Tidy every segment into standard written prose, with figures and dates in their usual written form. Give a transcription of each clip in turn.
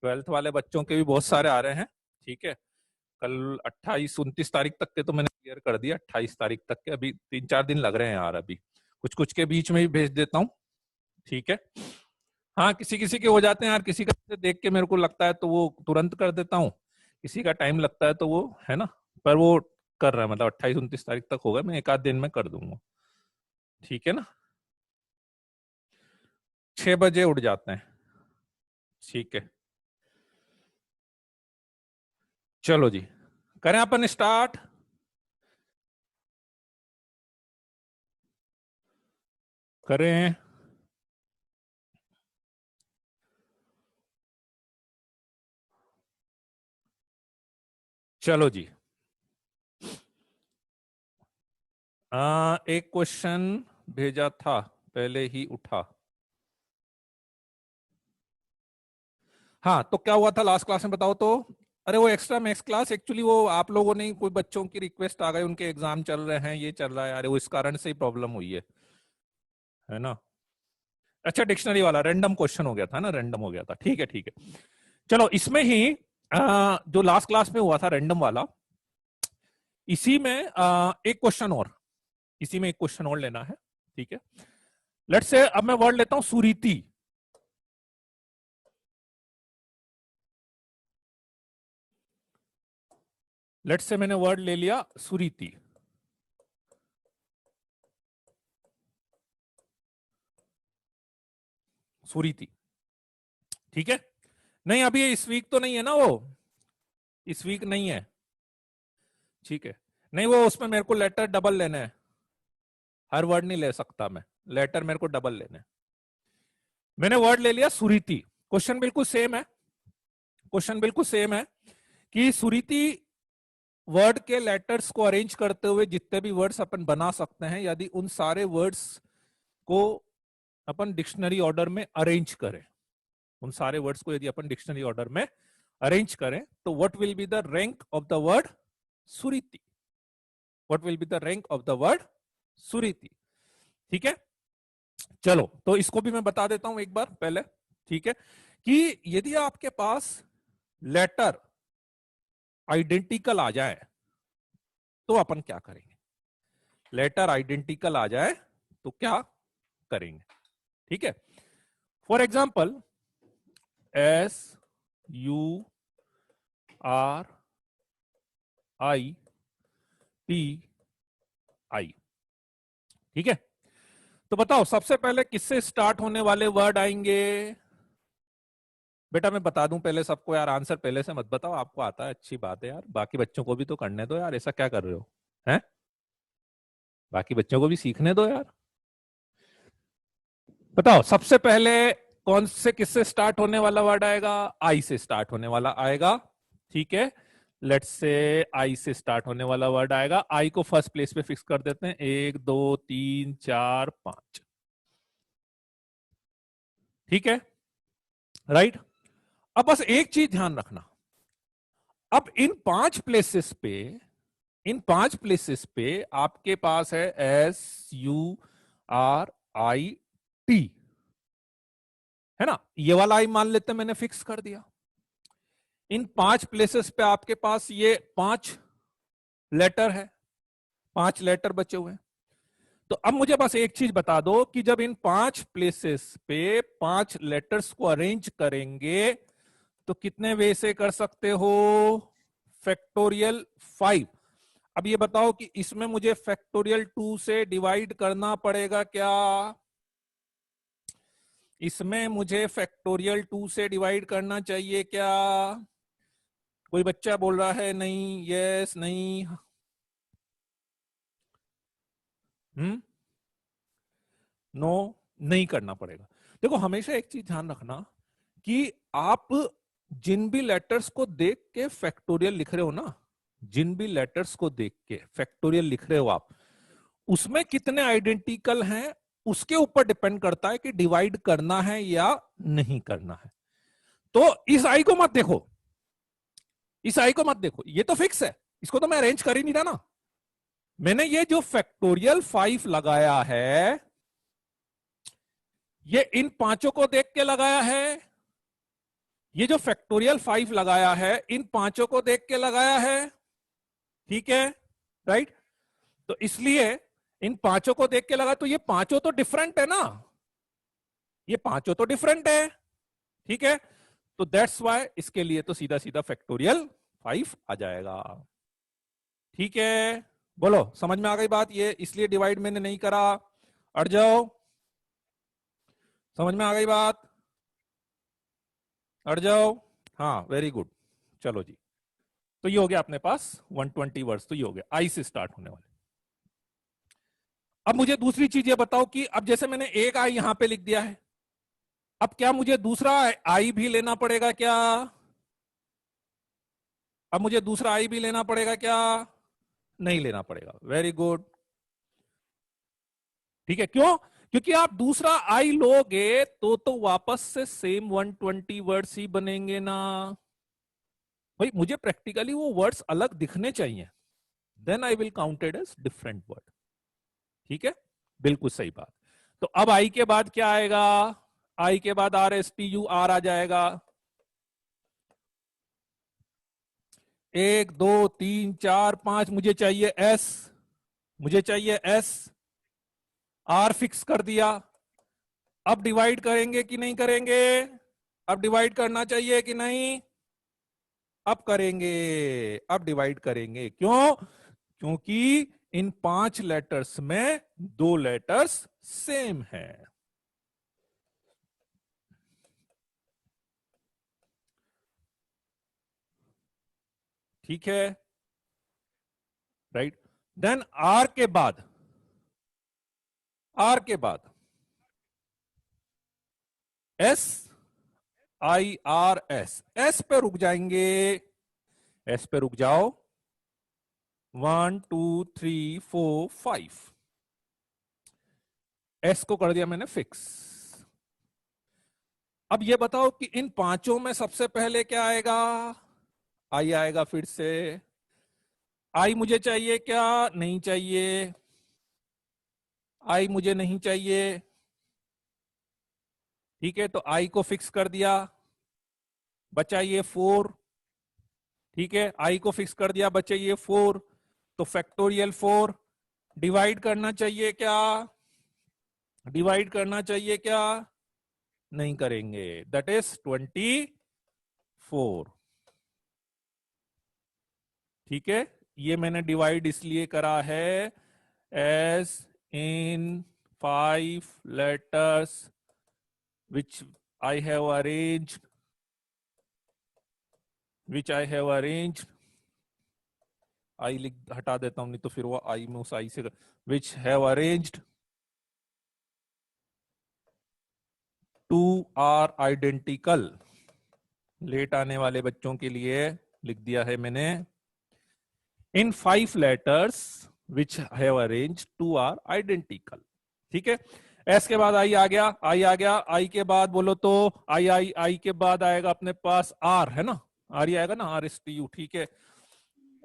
Twelfth वाले बच्चों के भी बहुत सारे आ रहे हैं। ठीक है, कल 28-29 तारीख तक के तो मैंने क्लियर कर दिया, 28 तारीख तक के। अभी 3-4 दिन लग रहे हैं यार, अभी कुछ कुछ के बीच में भी भेज देता हूँ। ठीक है, हाँ किसी किसी के हो जाते हैं यार, किसी का देख के मेरे को लगता है तो वो तुरंत कर देता हूँ, किसी का टाइम लगता है तो वो है ना, पर वो कर रहा है, मतलब 28-29 तारीख तक होगा, मैं एक आध दिन में कर दूंगा। ठीक है ना, 6 बजे उठ जाते हैं। ठीक है, चलो जी करें अपन स्टार्ट। करें, चलो जी। एक क्वेश्चन भेजा था, पहले ही उठा। हाँ तो क्या हुआ था लास्ट क्लास में बताओ तो। अरे वो एक्स्ट्रा मैथ्स क्लास एक्चुअली वो आप लोगों ने, कोई बच्चों की रिक्वेस्ट आ गई, उनके एग्जाम चल रहे हैं, ये चल रहा है, अरे वो इस कारण से ही प्रॉब्लम हुई है ना। अच्छा डिक्शनरी वाला रैंडम क्वेश्चन हो गया था ना, रैंडम हो गया था। ठीक है ठीक है, चलो इसमें ही जो लास्ट क्लास में हुआ था रैंडम वाला, इसी में एक क्वेश्चन और, इसी में एक क्वेश्चन और लेना है। ठीक है, लेट्स से अब मैं वर्ड लेता हूं सुरीति। लेट्स से मैंने वर्ड ले लिया सुरीति। सुरीति, ठीक है। नहीं अभी इस वीक तो नहीं है ना, वो इस वीक नहीं है। ठीक है, नहीं वो उसमें मेरे को लेटर डबल लेने हैं, हर वर्ड नहीं ले सकता मैं, लेटर मेरे को डबल लेने हैं। मैंने वर्ड ले लिया सुरीति। क्वेश्चन बिल्कुल सेम है, क्वेश्चन बिल्कुल सेम है कि सुरीति वर्ड के लेटर्स को अरेंज करते हुए जितने भी वर्ड्स अपन बना सकते हैं, यदि उन सारे वर्ड्स को अपन डिक्शनरी ऑर्डर में अरेंज करें, उन सारे वर्ड्स को यदि अपन डिक्शनरी ऑर्डर में अरेंज करें, तो what will be the rank of the word Suriti. What will be the rank of the word Suriti. ठीक है, चलो तो इसको भी मैं बता देता हूं एक बार पहले। ठीक है, कि यदि आपके पास लेटर आइडेंटिकल आ जाए तो अपन क्या करेंगे। लेटर आइडेंटिकल आ जाए तो क्या करेंगे। ठीक है, फॉर एग्जाम्पल SURITI। ठीक है, तो बताओ सबसे पहले किससे स्टार्ट होने वाले वर्ड आएंगे। बेटा मैं बता दूं पहले सबको यार, आंसर पहले से मत बताओ, आपको आता है अच्छी बात है यार, बाकी बच्चों को भी तो करने दो यार, ऐसा क्या कर रहे हो हैं, बाकी बच्चों को भी सीखने दो यार। बताओ सबसे पहले कौन से, किससे स्टार्ट होने वाला वर्ड आएगा, आई से स्टार्ट होने वाला आएगा। ठीक है, लेट्स से आई से स्टार्ट होने वाला वर्ड आएगा, आई को फर्स्ट प्लेस पे फिक्स कर देते हैं, 1 2 3 4 5। ठीक है, राइट। अब बस एक चीज ध्यान रखना, अब इन 5 प्लेसेस पे, इन 5 प्लेसेस पे आपके पास है SURIT, है ना, ये वाला आई मान लेते हैं मैंने फिक्स कर दिया। इन 5 प्लेसेस पे आपके पास ये 5 लेटर है, 5 लेटर बचे हुए हैं। तो अब मुझे बस एक चीज बता दो कि जब इन 5 प्लेसेस पे 5 लेटर्स को अरेंज करेंगे तो कितने वे से कर सकते हो, फैक्टोरियल 5। अब ये बताओ कि इसमें मुझे फैक्टोरियल 2 से डिवाइड करना पड़ेगा क्या, इसमें मुझे फैक्टोरियल 2 से डिवाइड करना चाहिए क्या। कोई बच्चा बोल रहा है नहीं, यस नहीं, नो, नहीं करना पड़ेगा। देखो हमेशा एक चीज ध्यान रखना कि आप जिन भी लेटर्स को देख के फैक्टोरियल लिख रहे हो ना, जिन भी लेटर्स को देख के फैक्टोरियल लिख रहे हो आप, उसमें कितने आइडेंटिकल हैं उसके ऊपर डिपेंड करता है कि डिवाइड करना है या नहीं करना है। तो इस आई को मत देखो, इस आई को मत देखो, ये तो फिक्स है, इसको तो मैं अरेंज कर ही नहीं रहा ना। मैंने ये जो फैक्टोरियल 5 लगाया है, ये इन 5 को देख के लगाया है ये जो फैक्टोरियल 5 लगाया है इन पांचों को देख के लगाया है, ठीक है, राइट। तो इसलिए इन पांचों को देख के लगा, तो ये पांचों तो डिफरेंट है ना, ये पांचों तो डिफरेंट है, ठीक है। तो दैट्स वाई इसके लिए तो सीधा सीधा फैक्टोरियल 5 आ जाएगा, ठीक है। बोलो समझ में आ गई बात, ये इसलिए डिवाइड मैंने नहीं करा। अड़ जाओ, समझ में आ गई बात, अड़ जाओ। हाँ वेरी गुड, चलो जी। तो ये हो गया अपने पास 120 वर्ड्स, तो ये हो गया आई से स्टार्ट होने वाले। अब मुझे दूसरी चीज ये बताओ कि अब जैसे मैंने एक आई यहां पे लिख दिया है, अब क्या मुझे दूसरा आई भी लेना पड़ेगा क्या? अब मुझे दूसरा आई भी लेना पड़ेगा क्या? नहीं लेना पड़ेगा, वेरी गुड, ठीक है। क्यों? क्योंकि आप दूसरा आई लोगे तो वापस से सेम 120 वर्ड्स ही बनेंगे ना भाई। मुझे प्रैक्टिकली वो वर्ड्स अलग दिखने चाहिए, then I will counted as different word, ठीक है, बिल्कुल सही बात। तो अब आई के बाद क्या आएगा? आई के बाद R S T U R आ जाएगा। 1 2 3 4 5 मुझे चाहिए एस, मुझे चाहिए एस, आर फिक्स कर दिया। अब डिवाइड करेंगे कि नहीं करेंगे? अब डिवाइड करना चाहिए कि नहीं? अब करेंगे, अब डिवाइड करेंगे। क्यों? क्योंकि इन 5 लेटर्स में 2 लेटर्स सेम है, ठीक है, राइट। देन आर के बाद, आर के बाद S, I R S, S पे रुक जाएंगे, एस पे रुक जाओ। 1 2 3 4 5, एस को कर दिया मैंने फिक्स। अब ये बताओ कि इन पांचों में सबसे पहले क्या आएगा? आई आएगा फिर से। आई मुझे चाहिए क्या? नहीं चाहिए, आई मुझे नहीं चाहिए, ठीक है। तो आई को फिक्स कर दिया, बचा ये 4, ठीक है। आई को फिक्स कर दिया, बचे ये 4, तो फैक्टोरियल 4। डिवाइड करना चाहिए क्या? डिवाइड करना चाहिए क्या? नहीं करेंगे, दैट इज 24, ठीक है। ये मैंने डिवाइड इसलिए करा है as in 5 letters which I have arranged, which I have arranged, I लिख हटा देता हूं, नहीं तो फिर वो आई में उस आई से, which have arranged to are identical, late आने वाले बच्चों के लिए लिख दिया है मैंने, इन 5 letters which have arrange to are identical, ठीक है। एस के बाद आई आ गया, आई आ गया, आई के बाद बोलो तो आई आई आई के बाद आएगा अपने पास आर, है ना, आर ही आएगा ना, आर एस टी यू, ठीक है।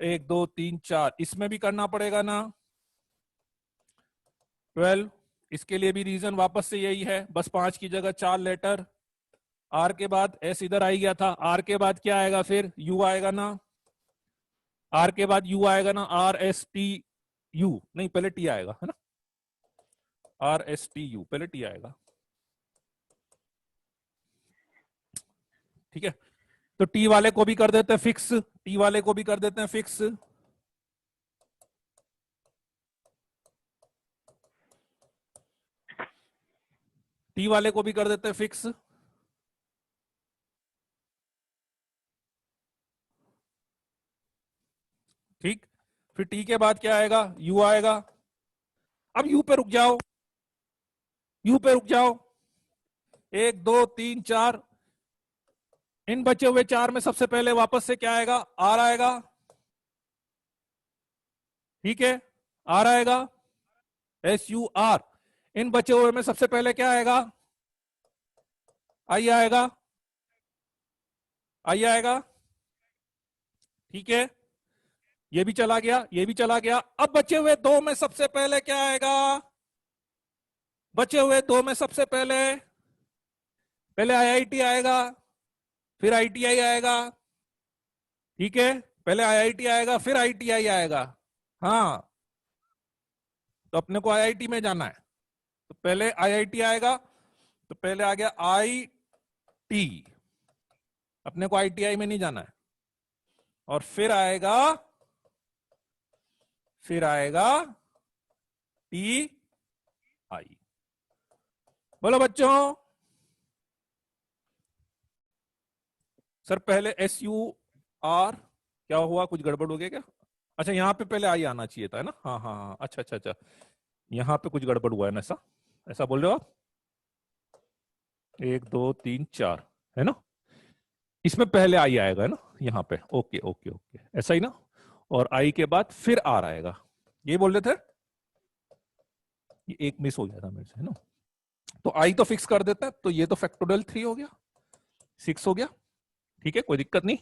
1 2 3 4 इसमें भी करना पड़ेगा ना 12, इसके लिए भी रीजन वापस से यही है, बस 5 की जगह 4 लेटर। आर के बाद एस इधर आई गया था, आर के बाद क्या आएगा? फिर यू आएगा ना, आर के बाद यू आएगा ना, आर एस टी यू, नहीं पहले टी आएगा, है ना, आर एस टी यू पहले टी आएगा, ठीक है। तो टी वाले को भी कर देते हैं फिक्स, टी वाले को भी कर देते हैं फिक्स, टी वाले को भी कर देते हैं फिक्स, ठीक। फिर टी के बाद क्या आएगा? यू आएगा। अब यू पे रुक जाओ, यू पे रुक जाओ। 1 2 3 4, इन बचे हुए 4 में सबसे पहले वापस से क्या आएगा? आर आएगा, ठीक है, आर आएगा, एस यू आर। इन बचे हुए में सबसे पहले क्या आएगा? आई आएगा, आई आएगा, ठीक है। ये भी चला गया, ये भी चला गया। अब बचे हुए 2 में सबसे पहले क्या आएगा? बचे हुए 2 में सबसे पहले पहले आईआईटी आएगा, फिर आईटीआई आएगा, ठीक है, पहले आईआईटी आएगा फिर आईटीआई आएगा। हाँ, तो अपने को आईआईटी में जाना है, तो पहले आईआईटी आएगा, तो पहले आ गया आईटी, अपने को आईटीआई में नहीं जाना है। और फिर आएगा टी आई। बोलो बच्चों। सर पहले एस यू आर, क्या हुआ, कुछ गड़बड़ हो गया क्या? अच्छा, यहाँ पे पहले आई आना चाहिए था, है ना? हाँ हाँ हाँ, अच्छा अच्छा अच्छा, यहाँ पे कुछ गड़बड़ हुआ है ना, ऐसा ऐसा बोल रहे हो आप? 1 2 3 4, है ना? इसमें पहले आई आएगा, है ना? यहाँ पे, ओके ओके ओके, ऐसा ही ना? और आई के बाद फिर आर आएगा, ये बोल रहे थे? ये एक मिस हो गया था मेरे से, है ना? तो आई तो फिक्स कर देता है, तो ये तो फैक्टोरियल 3 हो गया, 6 हो गया, ठीक है, कोई दिक्कत नहीं।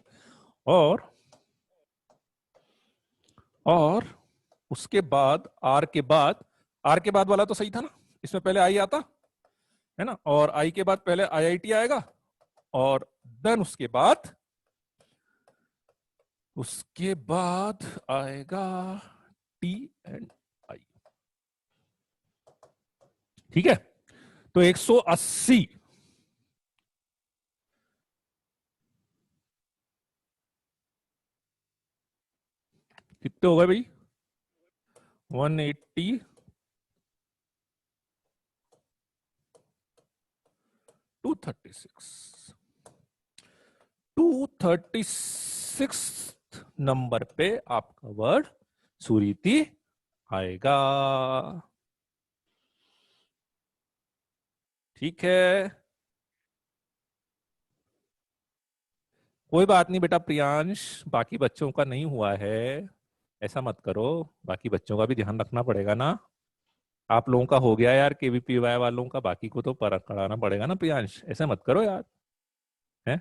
और और उसके बाद आर के बाद वाला तो सही था ना, इसमें पहले आई आता, है ना? और आई के बाद पहले आईआईटी आएगा, और देन उसके बाद आएगा टी एंड आई, ठीक है? तो 180, कितने हो गए भाई? 180, 236, 236 नंबर पे आपका वर्ड सुरीति आएगा, ठीक है? कोई बात नहीं बेटा प्रियांश, बाकी बच्चों का नहीं हुआ है, ऐसा मत करो, बाकी बच्चों का भी ध्यान रखना पड़ेगा ना। आप लोगों का हो गया यार, केवीपीवाई वालों का, बाकी को तो पर कराना पड़ेगा ना प्रियांश, ऐसा मत करो यार, है?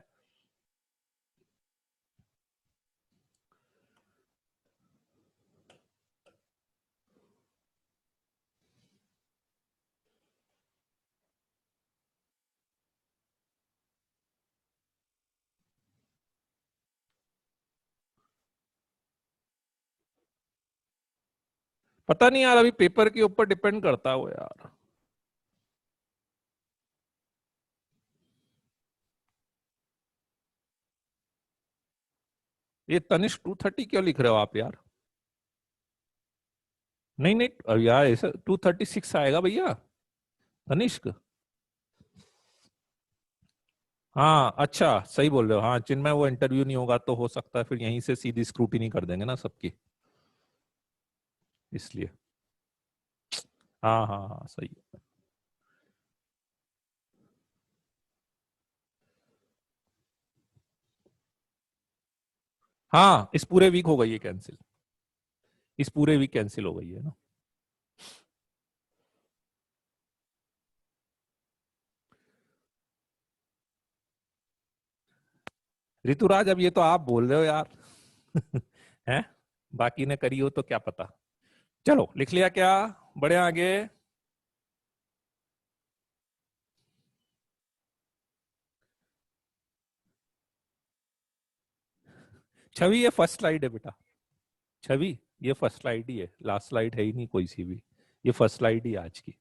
पता नहीं यार, अभी पेपर के ऊपर डिपेंड करता है वो यार। ये तनिष्क 230 क्यों लिख रहे हो आप यार? नहीं नहीं, अब यार ऐसा 236 आएगा भैया, तनिष्क। हाँ अच्छा, सही बोल रहे हो, हाँ चिन्मय, वो इंटरव्यू नहीं होगा तो हो सकता है फिर यहीं से सीधी स्क्रूटिनी कर देंगे ना सबकी, इसलिए। हाँ हाँ हाँ, सही है। हाँ, इस पूरे वीक हो गई है कैंसिल, इस पूरे वीक कैंसिल हो गई है ना। ऋतुराज, अब ये तो आप बोल रहे हो यार। हैं? बाकी ने करी हो तो क्या पता। चलो लिख लिया क्या? बढ़े आगे। छवि, ये फर्स्ट स्लाइड है बेटा। छवि, ये फर्स्ट स्लाइड ही है, लास्ट स्लाइड है ही नहीं कोई सी भी, ये फर्स्ट स्लाइड ही है आज की।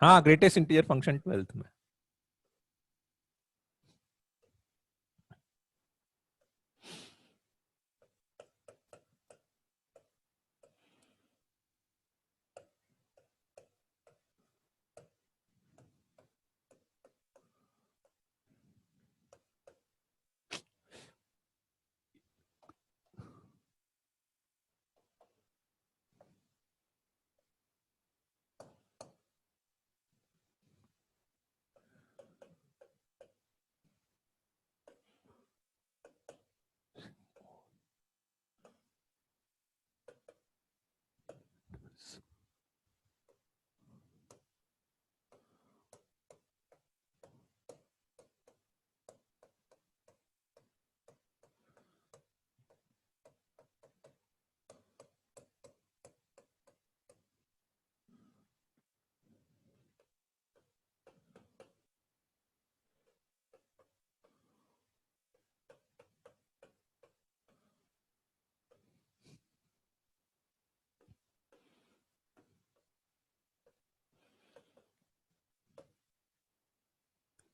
हाँ, ग्रेटेस्ट इंटीजर फंक्शन 12th में।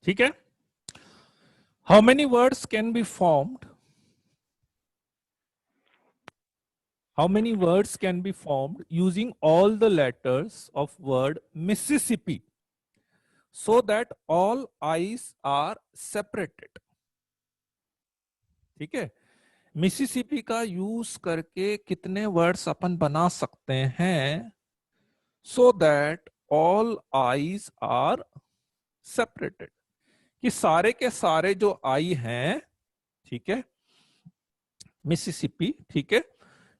ठीक है। How many words can be formed, how many words can be formed using all the letters of word Mississippi so that all I's are separated? ठीक है, Mississippi का यूज करके कितने words अपन बना सकते हैं so that all I's are separated, कि सारे के सारे जो आई हैं, ठीक है, मिसिसिपी, ठीक है,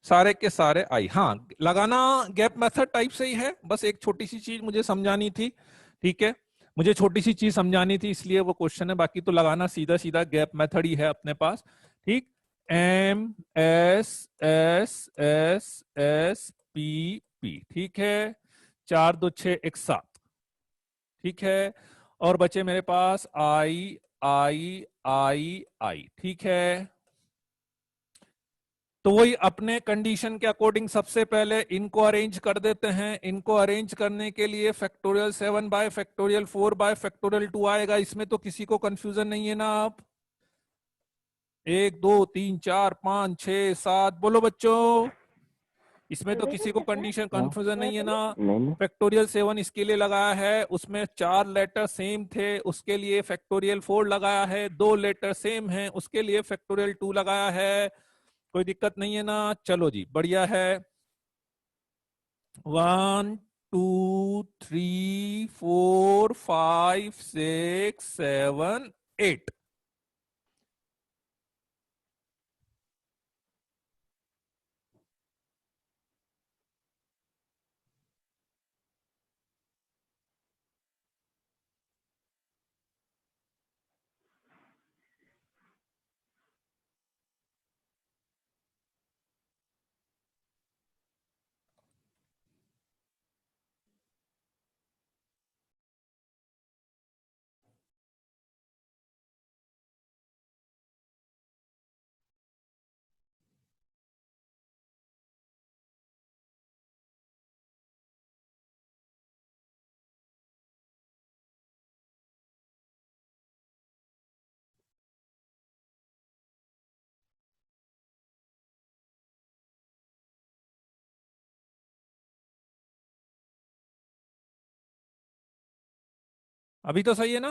सारे के सारे आई। हाँ, लगाना गैप मेथड टाइप से ही है, बस एक छोटी सी चीज मुझे समझानी थी, ठीक है, मुझे छोटी सी चीज समझानी थी इसलिए वो क्वेश्चन है, बाकी तो लगाना सीधा सीधा गैप मेथड ही है अपने पास। ठीक, M S S S S P P, ठीक है, 4 2 6 1 7, ठीक है, और बचे मेरे पास आई आई आई आई, ठीक है। तो वही अपने कंडीशन के अकॉर्डिंग सबसे पहले इनको अरेंज कर देते हैं। इनको अरेंज करने के लिए factorial 7 bye factorial 4 bye factorial 2 आएगा। इसमें तो किसी को कंफ्यूजन नहीं है ना? आप 1 2 3 4 5 6 7 बोलो बच्चों, इसमें तो किसी को कंडीशन कंफ्यूजन नहीं है ना? फैक्टोरियल 7 इसके लिए लगाया है, उसमें 4 लेटर सेम थे, उसके लिए फैक्टोरियल 4 लगाया है, 2 लेटर सेम हैं, उसके लिए फैक्टोरियल 2 लगाया है। कोई दिक्कत नहीं है ना? चलो जी, बढ़िया है। 1 2 3 4 5 6 7 8। अभी तो सही है ना?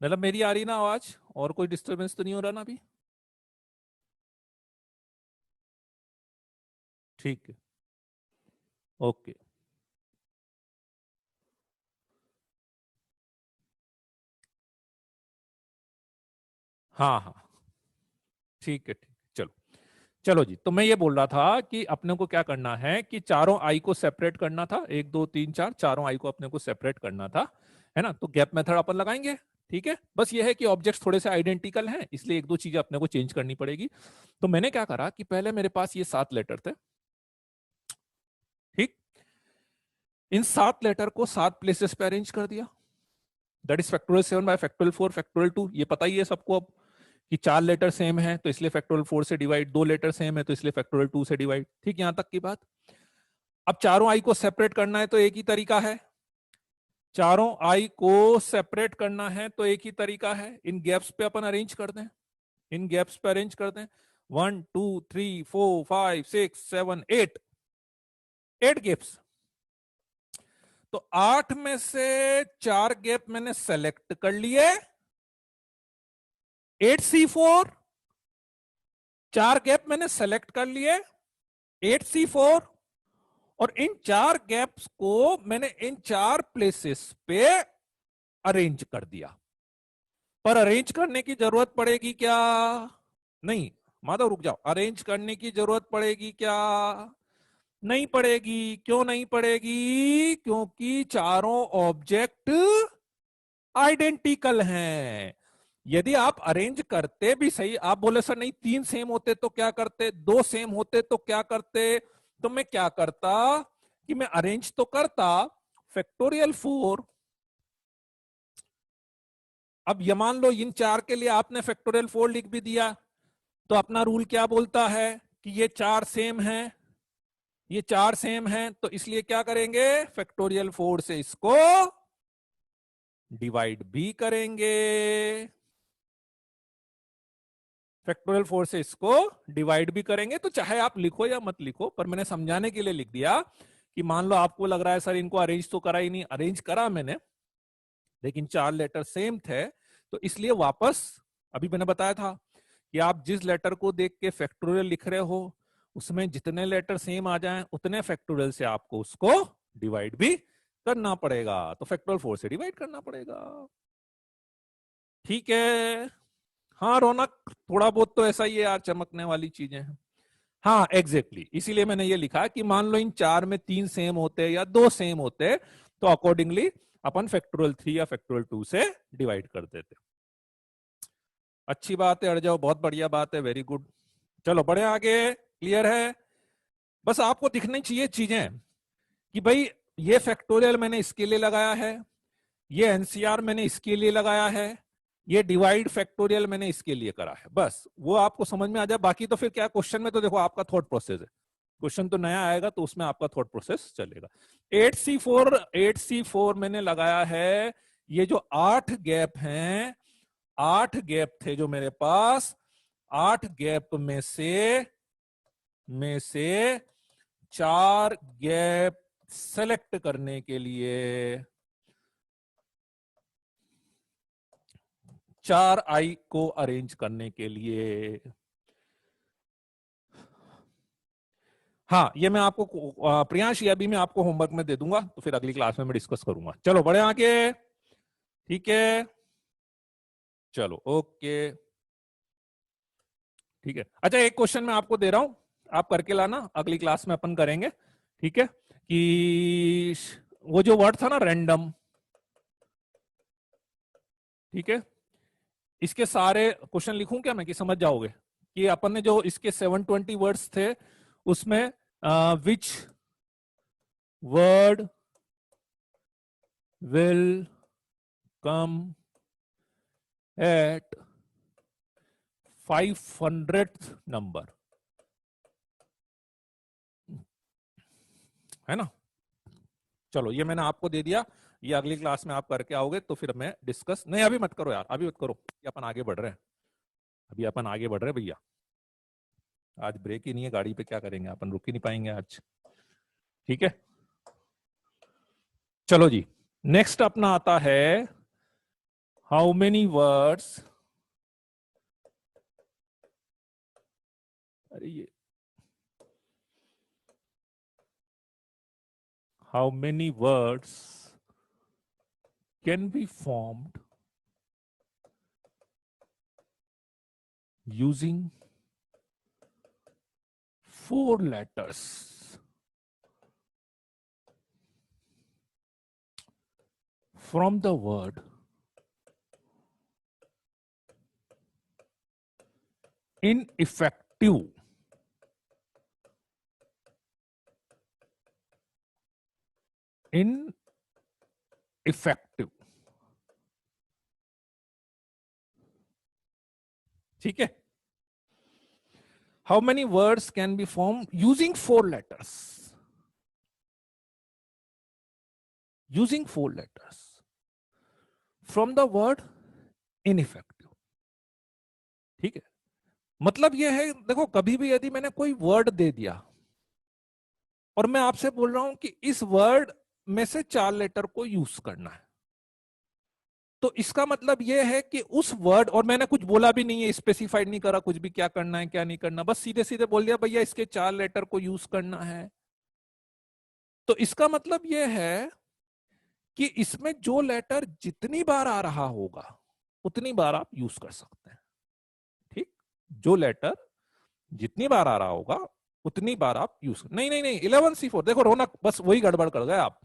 मतलब मेरी आ रही ना आवाज, और कोई डिस्टरबेंस तो नहीं हो रहा ना अभी? ठीक है, ओके। हाँ हाँ, ठीक है, ठीक, चलो। चलो जी, तो मैं ये बोल रहा था कि अपने को क्या करना है कि चारों आई को सेपरेट करना था, 1 2 3 4, चारों आई को अपने को सेपरेट करना था, है ना? तो गैप मेथड अपन लगाएंगे, ठीक है। बस ये है कि ऑब्जेक्ट्स थोड़े से आइडेंटिकल हैं, इसलिए 1 2 चीजें अपने को चेंज करनी पड़ेगी। तो मैंने क्या करा कि पहले मेरे पास ये 7 लेटर थे, ठीक, इन 7 लेटर को 7 प्लेसेस पे अरेंज कर दिया। That is factorial 7 bye factorial 4 factorial 2। ये पता ही है सबको अब कि 4 लेटर सेम है तो इसलिए फैक्टोरियल 4 से डिवाइड, 2 लेटर सेम है तो इसलिए फैक्टोरियल 2 से डिवाइड, ठीक, यहां तक की बात। अब चारों आई को सेपरेट करना है तो एक ही तरीका है, चारों आई को सेपरेट करना है तो एक ही तरीका है, इन गैप्स पे अपन अरेंज कर दें, इन गैप्स पे अरेंज कर दें। 1 2 3 4 5 6 7 8, 8 गैप्स। तो 8 में से 4 गैप मैंने सेलेक्ट कर लिए, 8C4, 4 गैप मैंने सेलेक्ट कर लिए 8C4, और इन 4 गैप्स को मैंने इन 4 प्लेसेस पे अरेंज कर दिया। पर अरेंज करने की जरूरत पड़ेगी क्या? नहीं, माधव रुक जाओ, अरेंज करने की जरूरत पड़ेगी क्या? नहीं पड़ेगी। क्यों नहीं पड़ेगी? क्योंकि चारों ऑब्जेक्ट आइडेंटिकल हैं। यदि आप अरेंज करते भी सही, आप बोले सर नहीं 3 सेम होते तो क्या करते, 2 सेम होते तो क्या करते, तो मैं क्या करता कि मैं अरेंज तो करता फैक्टोरियल 4। अब ये मान लो इन 4 के लिए आपने फैक्टोरियल 4 लिख भी दिया, तो अपना रूल क्या बोलता है कि ये 4 सेम हैं, ये 4 सेम हैं, तो इसलिए क्या करेंगे, फैक्टोरियल 4 से इसको डिवाइड भी करेंगे, फैक्टोरियल 4 से इसको डिवाइड भी करेंगे। तो चाहे आप लिखो या मत लिखो, पर मैंने समझाने के लिए लिख दिया कि मान लो आपको लग रहा है सर इनको अरेंज तो करा ही नहीं, अरेंज करा मैंने, लेकिन 4 लेटर सेम थे, तो इसलिए वापस अभी मैंने बताया था कि आप जिस लेटर को देख के फैक्टोरियल लिख रहे हो उसमें जितने लेटर सेम आ जाएं उतने फैक्टोरियल से आपको उसको डिवाइड भी करना पड़ेगा, तो फैक्टोरियल 4 से डिवाइड करना पड़ेगा। ठीक है। हाँ रौनक, थोड़ा बहुत तो ऐसा ही है यार, चमकने वाली चीजें हैं। हाँ एग्जैक्टली इसीलिए मैंने ये लिखा कि मान लो इन 4 में 3 सेम होते या 2 सेम होते तो अकॉर्डिंगली अपन फैक्टोरियल 3 या फैक्टोरियल 2 से डिवाइड कर देते। अच्छी बात है, अड़ जाओ, बहुत बढ़िया बात है, वेरी गुड। चलो बढ़े आगे, क्लियर है। बस आपको दिखनी चाहिए चीजें कि भाई ये फैक्टोरियल मैंने इसके लिए लगाया है, ये एनसीआर मैंने इसके लिए लगाया है, ये डिवाइड फैक्टोरियल मैंने इसके लिए करा है, बस वो आपको समझ में आ जाए। बाकी तो फिर क्या, क्वेश्चन में तो देखो आपका थॉट प्रोसेस है, क्वेश्चन तो नया आएगा तो उसमें आपका थॉट प्रोसेस चलेगा। 8C4 मैंने लगाया है, ये जो 8 गैप हैं, 8 गैप थे जो मेरे पास, 8 गैप में से 4 गैप सेलेक्ट करने के लिए, 4 आई को अरेंज करने के लिए। हाँ ये मैं आपको प्रियांश, ये अभी मैं आपको होमवर्क में दे दूंगा, तो फिर अगली क्लास में मैं डिस्कस करूंगा। चलो बढ़े आगे, ठीक है, चलो ओके, ठीक है। अच्छा एक क्वेश्चन मैं आपको दे रहा हूं, आप करके लाना, अगली क्लास में अपन करेंगे, ठीक है। कि वो जो वर्ड था ना रैंडम, ठीक है, इसके सारे क्वेश्चन लिखूं क्या मैं, कि समझ जाओगे कि अपन ने जो इसके 720 वर्ड्स थे उसमें which word will come at 500th number, है ना। चलो ये मैंने आपको दे दिया, ये अगली क्लास में आप करके आओगे तो फिर मैं डिस्कस, नहीं अभी मत करो यार, अभी मत करो, ये अपन आगे बढ़ रहे हैं, अभी अपन आगे बढ़ रहे हैं भैया, आज ब्रेक ही नहीं है गाड़ी पे, क्या करेंगे अपन, रुक ही नहीं पाएंगे आज, ठीक है। चलो जी, नेक्स्ट अपना आता है हाउ मेनी वर्ड्स, अरे ये how many words can be formed using 4 letters from the word ineffective, ineffective, ठीक है। How many words can be formed using 4 letters? Using 4 letters from the word ineffective, ठीक है। मतलब यह है, देखो कभी भी यदि मैंने कोई वर्ड दे दिया और मैं आपसे बोल रहा हूं कि इस वर्ड में से 4 लेटर को यूज करना है, तो इसका मतलब यह है कि उस वर्ड, और मैंने कुछ बोला भी नहीं है, स्पेसिफाइड नहीं करा कुछ भी क्या करना है क्या नहीं करना, बस सीधे सीधे बोल दिया भैया इसके 4 लेटर को यूज करना है। तो इसका मतलब यह है कि इसमें जो लेटर जितनी बार आ रहा होगा उतनी बार आप यूज कर सकते हैं, ठीक। जो लेटर जितनी बार आ रहा होगा उतनी बार आप यूज, नहीं नहीं नहीं 11C4, देखो रौनक बस वही गड़बड़ कर गए आप।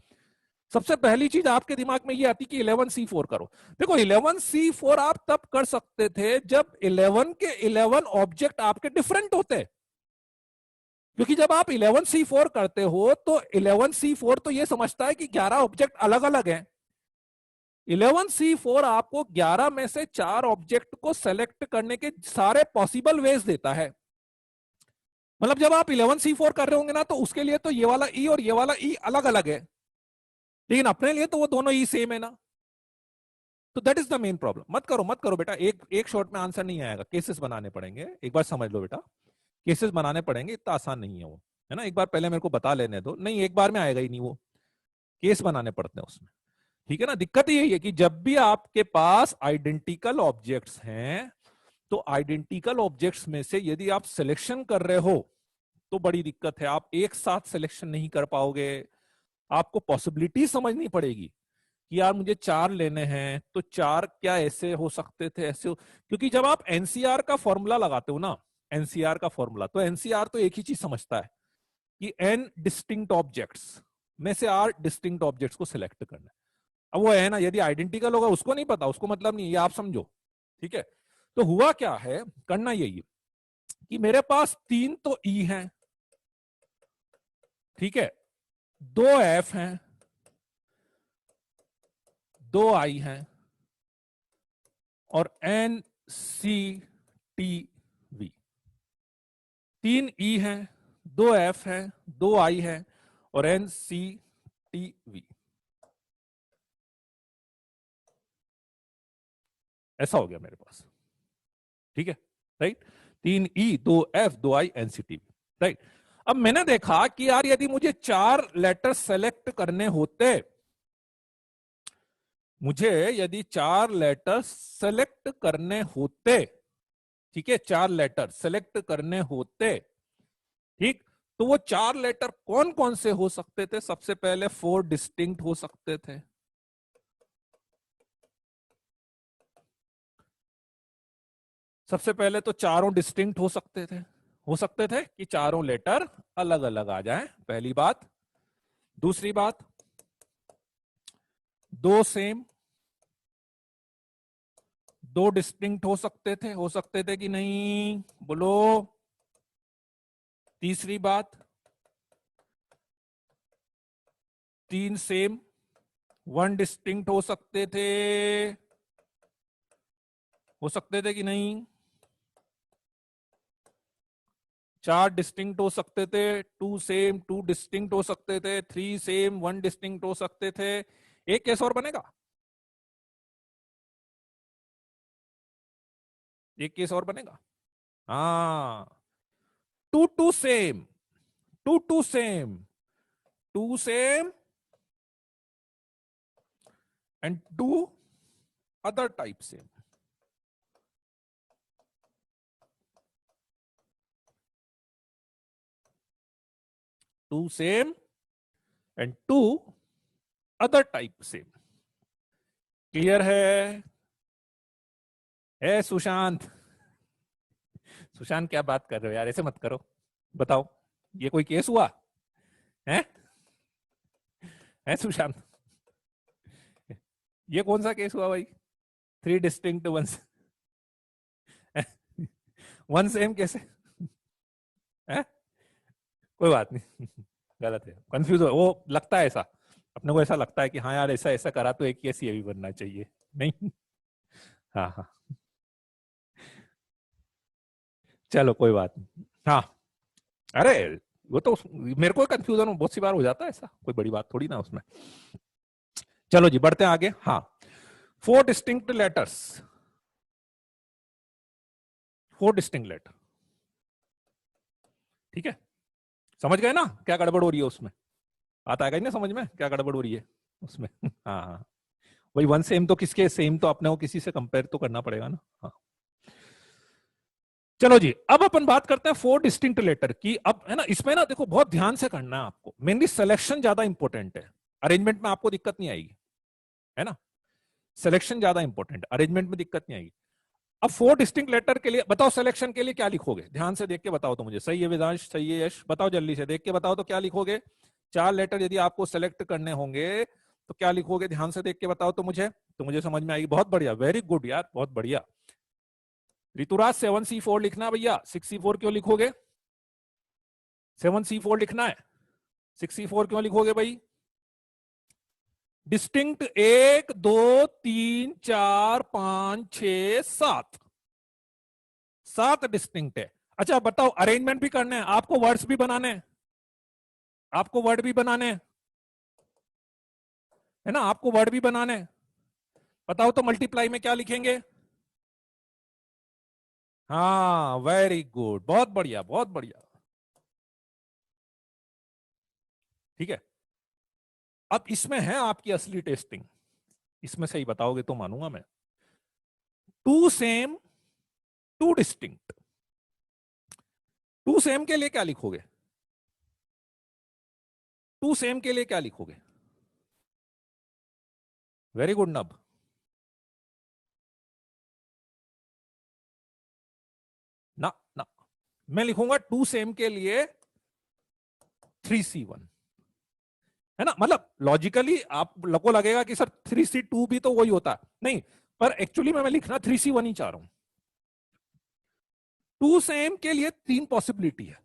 सबसे पहली चीज आपके दिमाग में ये आती कि 11C4 करो, देखो 11C4 आप तब कर सकते थे जब 11 के 11 ऑब्जेक्ट आपके डिफरेंट होते, क्योंकि जब आप 11C4 करते हो तो 11C4 तो ये समझता है कि 11 ऑब्जेक्ट अलग अलग हैं। 11C4 आपको 11 में से 4 ऑब्जेक्ट को सेलेक्ट करने के सारे पॉसिबल वेज देता है। मतलब जब आप 11C4 कर रहे होंगे ना तो उसके लिए तो ये वाला ई और ये वाला ई अलग अलग है, लेकिन अपने लिए तो वो दोनों ई सेम है ना। तो that is the main problem. मत करो बेटा, एक शॉट में आंसर नहीं आएगा, केसेस बनाने पड़ेंगे। एक बार समझ लो बेटा, केसेस बनाने पड़ेंगे, इतना आसान नहीं है वो, है ना। एक बार पहले मेरे को बता लेने दो, नहीं एक बार में आएगा ही नहीं वो, केस बनाने पड़ते हैं उसमें, ठीक है ना। दिक्कत यही है कि जब भी आपके पास आइडेंटिकल ऑब्जेक्ट्स हैं, तो आइडेंटिकल ऑब्जेक्ट्स में से यदि आप सिलेक्शन कर रहे हो तो बड़ी दिक्कत है, आप एक साथ सिलेक्शन नहीं कर पाओगे। आपको पॉसिबिलिटी समझनी पड़ेगी कि यार मुझे 4 लेने हैं, तो 4 क्या ऐसे हो सकते थे, ऐसे हो, क्योंकि जब आप एनसीआर का फॉर्मूला लगाते हो ना, एनसीआर का फॉर्मूला, तो एनसीआर तो एक ही चीज समझता है कि एन डिस्टिंक्ट ऑब्जेक्ट्स में से आर डिस्टिंक्ट ऑब्जेक्ट्स को सिलेक्ट करना है। अब वो है ना, यदि आइडेंटिकल होगा उसको नहीं पता, उसको मतलब नहीं, ये आप समझो, ठीक है। तो हुआ क्या है, करना यही कि मेरे पास 3 तो ई हैं, ठीक है, 2 एफ हैं, 2 आई हैं, और एन सी टी वी। 3 ई हैं, 2 एफ हैं, 2 आई हैं, और एन सी टी वी। ऐसा हो गया मेरे पास, ठीक है, right. 3 E, 2 F, 2 I, N C T V, right. अब मैंने देखा कि यार यदि मुझे 4 लेटर सेलेक्ट करने होते, मुझे यदि 4 लेटर सेलेक्ट करने होते, ठीक है, 4 लेटर सेलेक्ट करने होते, ठीक, तो वो 4 लेटर कौन कौन से हो सकते थे? सबसे पहले 4 डिस्टिंक्ट हो सकते थे, सबसे पहले तो चारों डिस्टिंक्ट हो सकते थे कि चारों लेटर अलग अलग आ जाएं, पहली बात। दूसरी बात, 2 सेम, 2 डिस्टिंक्ट हो सकते थे कि नहीं, बोलो। तीसरी बात, 3 सेम, 1 डिस्टिंक्ट हो सकते थे कि नहीं। 4 डिस्टिंक्ट हो सकते थे, 2 सेम, 2 डिस्टिंक्ट हो सकते थे, 3 सेम, 1 डिस्टिंक्ट हो सकते थे। एक केस और बनेगा, एक केस और बनेगा, हाँ, 2 2 same, 2 2 same, 2 same and 2 other type same. 2 same and 2 other type same. Clear है सुशांत? सुशांत क्या बात कर रहे हो यार, ऐसे मत करो, बताओ, ये कोई केस हुआ है सुशांत? ये कौन सा केस हुआ भाई? 3 डिस्टिंक्ट वंस, 1 सेम कैसे है? कोई बात नहीं, गलत है, कंफ्यूज हो, वो लगता है ऐसा, अपने को ऐसा लगता है कि हाँ यार ऐसा ऐसा करा तो एक केस ये भी बनना चाहिए, नहीं। हाँ हाँ, चलो कोई बात नहीं, हाँ। अरे वो तो मेरे को कंफ्यूजन बहुत सी बार हो जाता है, ऐसा कोई बड़ी बात थोड़ी ना उसमें। चलो जी बढ़ते हैं आगे, हाँ। 4 डिस्टिंक्ट लेटर्स, 4 डिस्टिंक्ट लेटर, ठीक है। समझ गए ना क्या गड़बड़ हो रही है उसमें? आता है ना समझ में क्या गड़बड़ हो रही है उसमें? हाँ हाँ, वही 1 सेम तो किसके सेम, तो अपने को किसी से कंपेयर तो करना पड़ेगा ना, हाँ। चलो जी, अब अपन बात करते हैं 4 डिस्टिंक्ट लेटर की। अब है ना, इसमें ना देखो बहुत ध्यान से करना है आपको, मेनली सिलेक्शन ज्यादा इंपॉर्टेंट है, अरेंजमेंट में आपको दिक्कत नहीं आएगी, है ना। सिलेक्शन ज्यादा इंपॉर्टेंट, अरेंजमेंट में दिक्कत नहीं आएगी। अब 4 डिस्टिंक्ट लेटर के लिए बताओ, सिलेक्शन के लिए क्या लिखोगे? ध्यान से देख के बताओ तो मुझे, सही है वेदांश, सही है यश, बताओ जल्दी से देख के बताओ तो क्या लिखोगे? 4 लेटर यदि आपको सेलेक्ट करने होंगे तो क्या लिखोगे? ध्यान से देख के बताओ तो मुझे समझ में आएगी। बहुत बढ़िया, वेरी गुड यार, बहुत बढ़िया। ऋतुराज 7C4 लिखना भैया, 6C4 क्यों लिखोगे? 7C4 लिखना है, 6C4 क्यों लिखोगे भाई? डिस्टिंक्ट 1 2 3 4 5 6 7, 7 डिस्टिंक्ट है। अच्छा बताओ, अरेंजमेंट भी करना है आपको, वर्ड्स भी बनाने हैं, आपको वर्ड भी बनाने हैं, है ना, आपको वर्ड भी बनाने हैं। बताओ तो मल्टीप्लाई में क्या लिखेंगे? हाँ, वेरी गुड, बहुत बढ़िया, बहुत बढ़िया। ठीक है, अब इसमें है आपकी असली टेस्टिंग। इसमें सही बताओगे तो मानूंगा मैं। Two same, two distinct. Two same के लिए क्या लिखोगे? टू सेम के लिए क्या लिखोगे? वेरी गुड नब। ना ना, मैं लिखूंगा टू सेम के लिए 3C1, है ना? मतलब लॉजिकली आप को लगेगा कि सर 3C2 भी तो वही होता है, नहीं, पर एक्चुअली मैं लिखना 3C1 ही चाह रहा हूं। टू सेम के लिए तीन पॉसिबिलिटी है।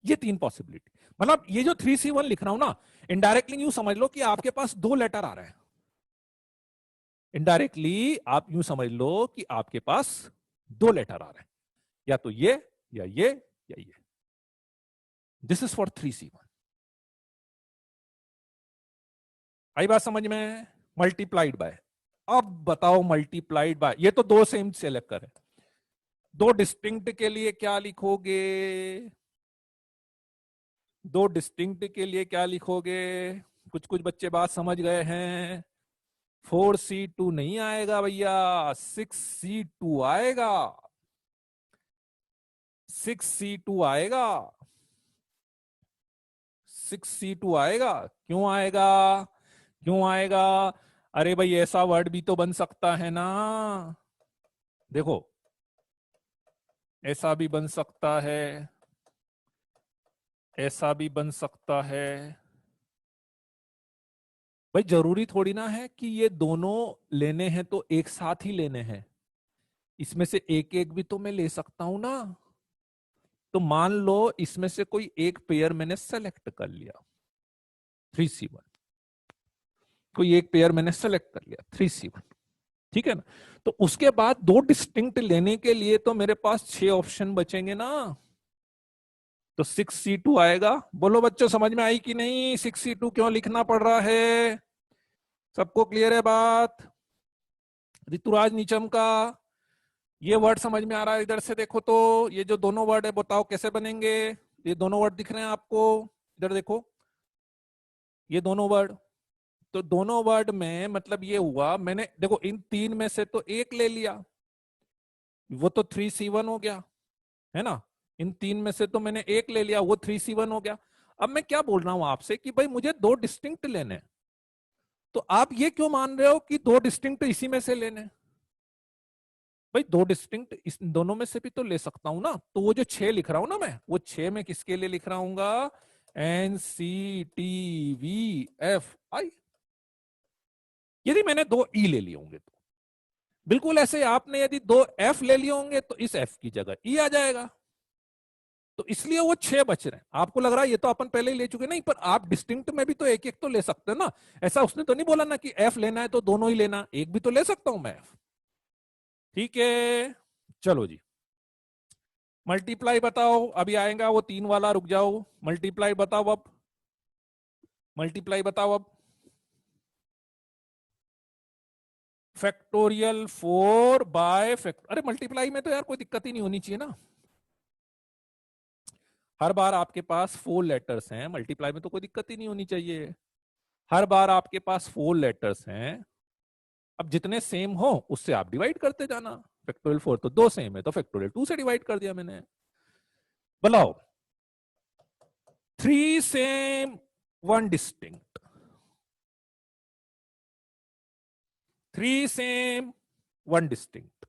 ये तीन पॉसिबिलिटी, मतलब ये जो 3C1 लिख रहा हूं ना, इनडायरेक्टली यूं समझ लो कि आपके पास दो लेटर आ रहे हैं। इनडायरेक्टली आप यूं समझ लो कि आपके पास दो लेटर आ रहे हैं, या तो ये या ये या ये। This is for 3C1। आई बात समझ में? Multiplied by. अब बताओ मल्टीप्लाइड बाय, ये तो दो सेम सेलेक्ट करें, दो डिस्टिंक्ट के लिए क्या लिखोगे? दो डिस्टिंक्ट के लिए क्या लिखोगे? कुछ कुछ बच्चे बात समझ गए हैं। 4C2 नहीं आएगा भैया, 6C2 आएगा। 6C2 आएगा। 6C2 आएगा। क्यों आएगा? क्यों आएगा? अरे भाई, ऐसा वर्ड भी तो बन सकता है ना। देखो, ऐसा भी बन सकता है, ऐसा भी बन सकता है। भाई जरूरी थोड़ी ना है कि ये दोनों लेने हैं तो एक साथ ही लेने हैं। इसमें से एक एक भी तो मैं ले सकता हूं ना। तो मान लो इसमें से कोई एक पेयर मैंने सेलेक्ट कर लिया, 3C1। कोई एक पेयर मैंने सेलेक्ट कर लिया, 3C1। ठीक है ना? तो उसके बाद दो डिस्टिंक्ट लेने के लिए तो मेरे पास 6 ऑप्शन बचेंगे ना। तो 6C2 आएगा। बोलो बच्चों, समझ में आई कि नहीं? 6C2 क्यों लिखना पड़ रहा है? सबको क्लियर है बात? ऋतुराज नीचम का ये वर्ड समझ में आ रहा है? इधर से देखो तो, ये जो दोनों वर्ड है बताओ कैसे बनेंगे? ये दोनों वर्ड दिख रहे हैं आपको? इधर देखो, ये दोनों वर्ड। तो दोनों वर्ड में मतलब ये हुआ, मैंने देखो इन तीन में से तो एक ले लिया, वो तो 3C1 हो गया, है ना? इन तीन में से तो मैंने एक ले लिया, वो 3C1 हो गया। अब मैं क्या बोल रहा हूं आपसे कि भाई मुझे दो डिस्टिंक्ट लेने हैं। तो आप ये क्यों मान रहे हो कि दो डिस्टिंक्ट इसी में से लेने हैं? भाई दो डिस्टिंक्ट इस दोनों में से भी तो ले सकता हूं ना। तो वो जो 6 लिख रहा हूं ना मैं, वो 6 में किसके लिए लिख रहा हूँ? NCTVFI। यदि मैंने दो ई ले लिए होंगे तो बिल्कुल ऐसे, आपने यदि दो एफ ले लिए होंगे तो इस एफ की जगह ई आ जाएगा। तो इसलिए वो 6 बच रहे हैं। आपको लग रहा है ये तो अपन पहले ही ले चुके, नहीं, पर आप डिस्टिंक्ट में भी तो एक एक तो ले सकते हैं ना। ऐसा उसने तो नहीं बोला ना कि एफ लेना है तो दोनों ही लेना, एक भी तो ले सकता हूं मैं एफ। ठीक है, चलो जी। मल्टीप्लाई बताओ, अभी आएगा वो 3 वाला, रुक जाओ। मल्टीप्लाई बताओ अब, मल्टीप्लाई बताओ अब। फैक्टोरियल 4/फैक्ट, अरे मल्टीप्लाई में तो यार कोई दिक्कत ही नहीं होनी चाहिए ना। हर बार आपके पास 4 लेटर्स हैं, मल्टीप्लाई में तो कोई दिक्कत ही नहीं होनी चाहिए। हर बार आपके पास 4 लेटर्स हैं। अब जितने सेम हो उससे आप डिवाइड करते जाना। फैक्टोरियल 4 तो दो सेम है, तो फैक्टोरियल 2 से डिवाइड कर दिया मैंने। बताओ, 3 same 1 distinct. 3 same 1 distinct.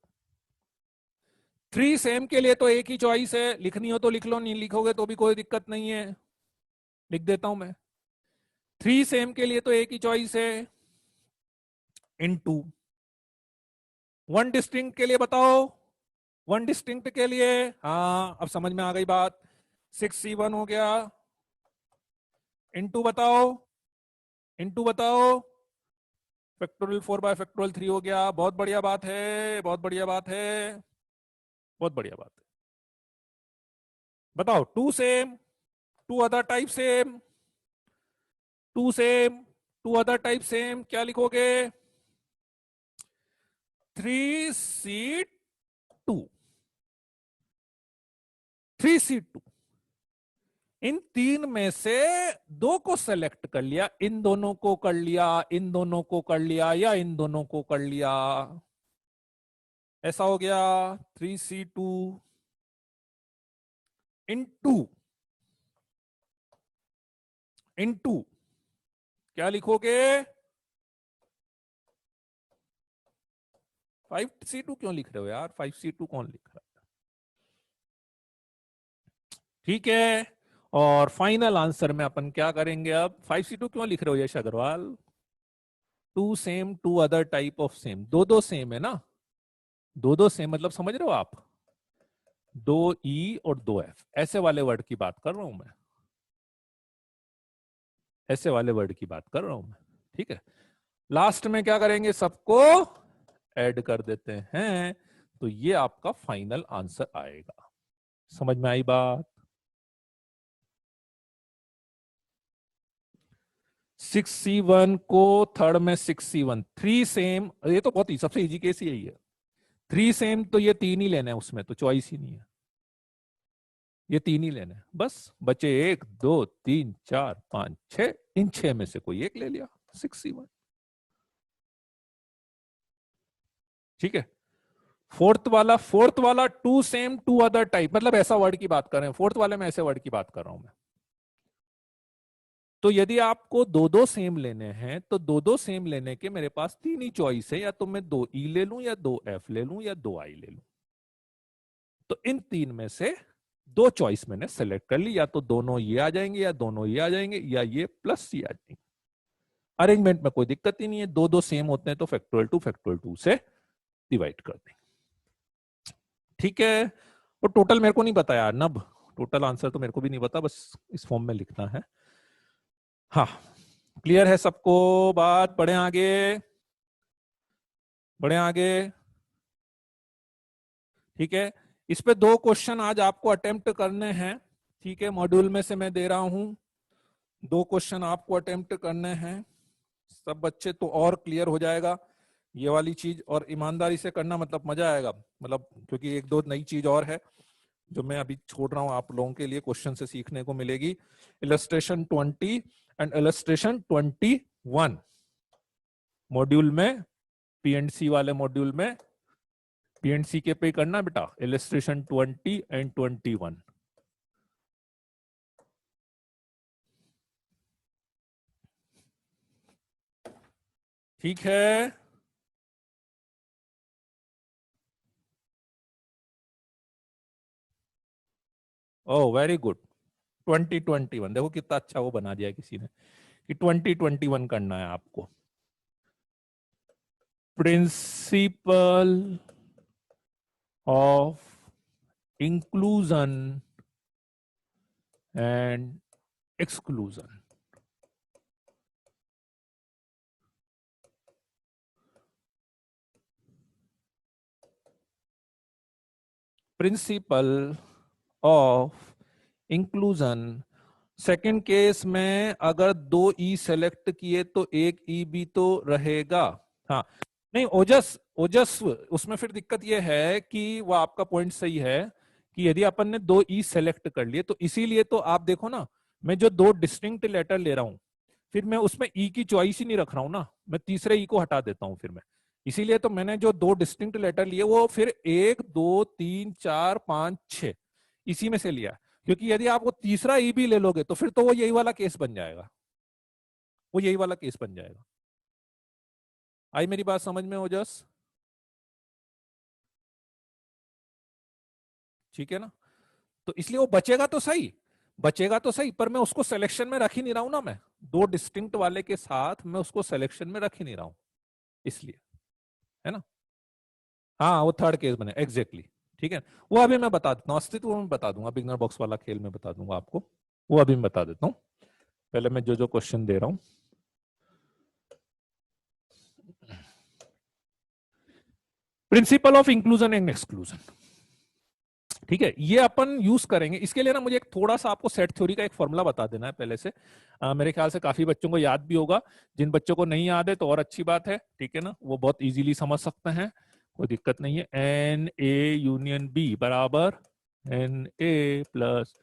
3 same के लिए तो एक ही चॉइस है, लिखनी हो तो लिख लो, नहीं लिखोगे तो भी कोई दिक्कत नहीं है, लिख देता हूं मैं। 3 सेम के लिए तो एक ही चॉइस है, इनटू। 1 डिस्टिंक्ट के लिए बताओ, 1 डिस्टिंक्ट के लिए, हाँ अब समझ में आ गई बात। 6C1 हो गया, इनटू बताओ, इनटू बताओ, फैक्टोरियल 4/फैक्टोरियल 3 हो गया। बहुत बढ़िया बात है, बहुत बढ़िया बात है, बहुत बढ़िया बात है। बताओ, two same, two other type same, two same, two other type same, क्या लिखोगे? 3C2, 3C2। इन तीन में से दो को सेलेक्ट कर लिया, इन दोनों को कर लिया, इन दोनों को कर लिया, या इन दोनों को कर लिया, ऐसा हो गया 3C2 इंटू, इंटू क्या लिखोगे? 5C2 क्यों लिख रहे हो यार? 5C2 कौन लिख रहा है? ठीक है, और फाइनल आंसर में अपन क्या करेंगे अब? 5C2 क्यों लिख रहे हो Yash Agarwal? Two same, two other type of same, दो दो सेम है ना, दो दो सेम मतलब समझ रहे हो आप? दो ई और दो एफ, ऐसे वाले वर्ड की बात कर रहा हूं मैं, ऐसे वाले वर्ड की बात कर रहा हूं मैं। ठीक है, लास्ट में क्या करेंगे? सबको ऐड कर देते हैं, तो ये आपका फाइनल आंसर आएगा। समझ में आई बात? 6C1 को थर्ड में 6C1, थ्री सेम, ये तो बहुत ही सबसे इजी केस ही यही है। थ्री सेम तो ये तीन ही लेना है, उसमें तो चॉइस ही नहीं है, ये तीन ही लेना है बस। बचे 1 2 3 4 5 6, इन 6 में से कोई एक ले लिया, 6C1। ठीक है, फोर्थ वाला two same two other type, मतलब ऐसा वर्ड की बात कर रहे हैं, फोर्थ वाले में ऐसे वर्ड की बात कर रहा हूं मैं। तो यदि आपको दो दो सेम लेने हैं, तो दो दो सेम लेने के मेरे पास तीन ही चॉइस है, या तो मैं दो ई ले लूं, या दो एफ ले लूं, या दो आई ले लूं। तो इन तीन में से दो चॉइस मैंने सेलेक्ट कर ली, या तो दोनों ये आ जाएंगे, या दोनों ये आ जाएंगे, या ये प्लस ये आ जाएंगे। अरेंजमेंट में कोई दिक्कत ही नहीं है, दो दो सेम होते हैं तो फैक्टोरियल टू से डिवाइड कर देंगे। ठीक है, और टोटल मेरे को नहीं पता यार नब, टोटल आंसर तो मेरे को भी नहीं पता, बस इस फॉर्म में लिखना है। हाँ, क्लियर है सबको बात? बढ़े आगे, बढ़े आगे। ठीक है, इस पे दो क्वेश्चन आज आपको अटेम्प्ट करने हैं। ठीक है, मॉड्यूल में से मैं दे रहा हूं, दो क्वेश्चन आपको अटेम्प्ट करने हैं। सब बच्चे तो और क्लियर हो जाएगा ये वाली चीज, और ईमानदारी से करना, मतलब मजा आएगा, मतलब क्योंकि एक दो नई चीज और है जो मैं अभी छोड़ रहा हूं आप लोगों के लिए, क्वेश्चन से सीखने को मिलेगी। इलस्ट्रेशन 20 एंड इलस्ट्रेशन 21 मॉड्यूल में, पीएनसी वाले मॉड्यूल में, पीएनसी के पे करना बेटा, इलस्ट्रेशन 20 एंड 21। ठीक है, ओह वेरी गुड। 2021 देखो कितना अच्छा वो बना दिया किसी ने कि 2021 करना है आपको। Principle of inclusion and exclusion. Principle of inclusion, second case में अगर दो ई सेलेक्ट किए तो एक ई भी तो रहेगा। हाँ, नहीं ओजस, ओजस्व, उसमें फिर दिक्कत यह है कि वो आपका पॉइंट सही है कि यदि अपन ने दो ई सेलेक्ट कर लिए, तो इसीलिए तो आप देखो ना, मैं जो दो डिस्टिंक्ट लेटर ले रहा हूं, फिर मैं उसमें ई की चॉइस ही नहीं रख रहा हूं ना, मैं तीसरे ई को हटा देता हूं फिर मैं। इसीलिए तो मैंने जो दो डिस्टिंक्ट लेटर लिए वो फिर 1 2 3 4 5 6 इसी में से लिया, क्योंकि यदि आप वो तीसरा ई भी ले लोगे तो फिर तो वो यही वाला केस बन जाएगा, वो यही वाला केस बन जाएगा। आई मेरी बात समझ में ओजस? ठीक है ना, तो इसलिए वो बचेगा तो सही, बचेगा तो सही, पर मैं उसको सिलेक्शन में रख ही नहीं रहा हूं ना, मैं दो डिस्टिंक्ट वाले के साथ मैं उसको सिलेक्शन में रख ही नहीं रहा हूं, इसलिए, है ना। हाँ, वो थर्ड केस बने एग्जैक्टली exactly, ठीक है। वो अभी मैं बता देता हूँ, अस्तित्व में बता दूंगा, बिगनर बॉक्स वाला खेल में बता दूंगा आपको, वो अभी मैं बता देता हूँ। पहले मैं जो जो क्वेश्चन दे रहा हूं, principle of inclusion and exclusion. ठीक है, ये अपन यूज करेंगे। इसके लिए ना मुझे एक थोड़ा सा आपको सेट थ्योरी का एक फॉर्मूला बता देना है पहले से। मेरे ख्याल से काफी बच्चों को याद भी होगा। जिन बच्चों को नहीं याद है तो और अच्छी बात है, ठीक है ना, वो बहुत इजीली समझ सकते हैं, कोई दिक्कत नहीं है। एन ए यूनियन बी बराबर N A plus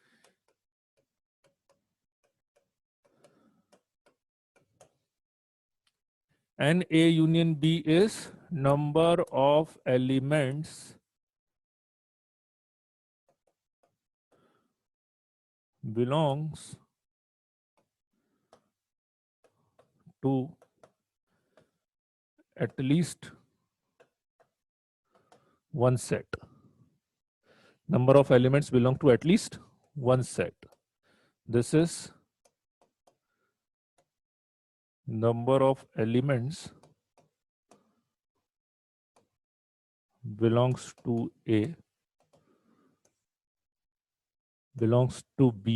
N A union B is number of elements belongs to at least one set. Number of elements belong to at least one set. This is number of elements belongs to A, belongs to B,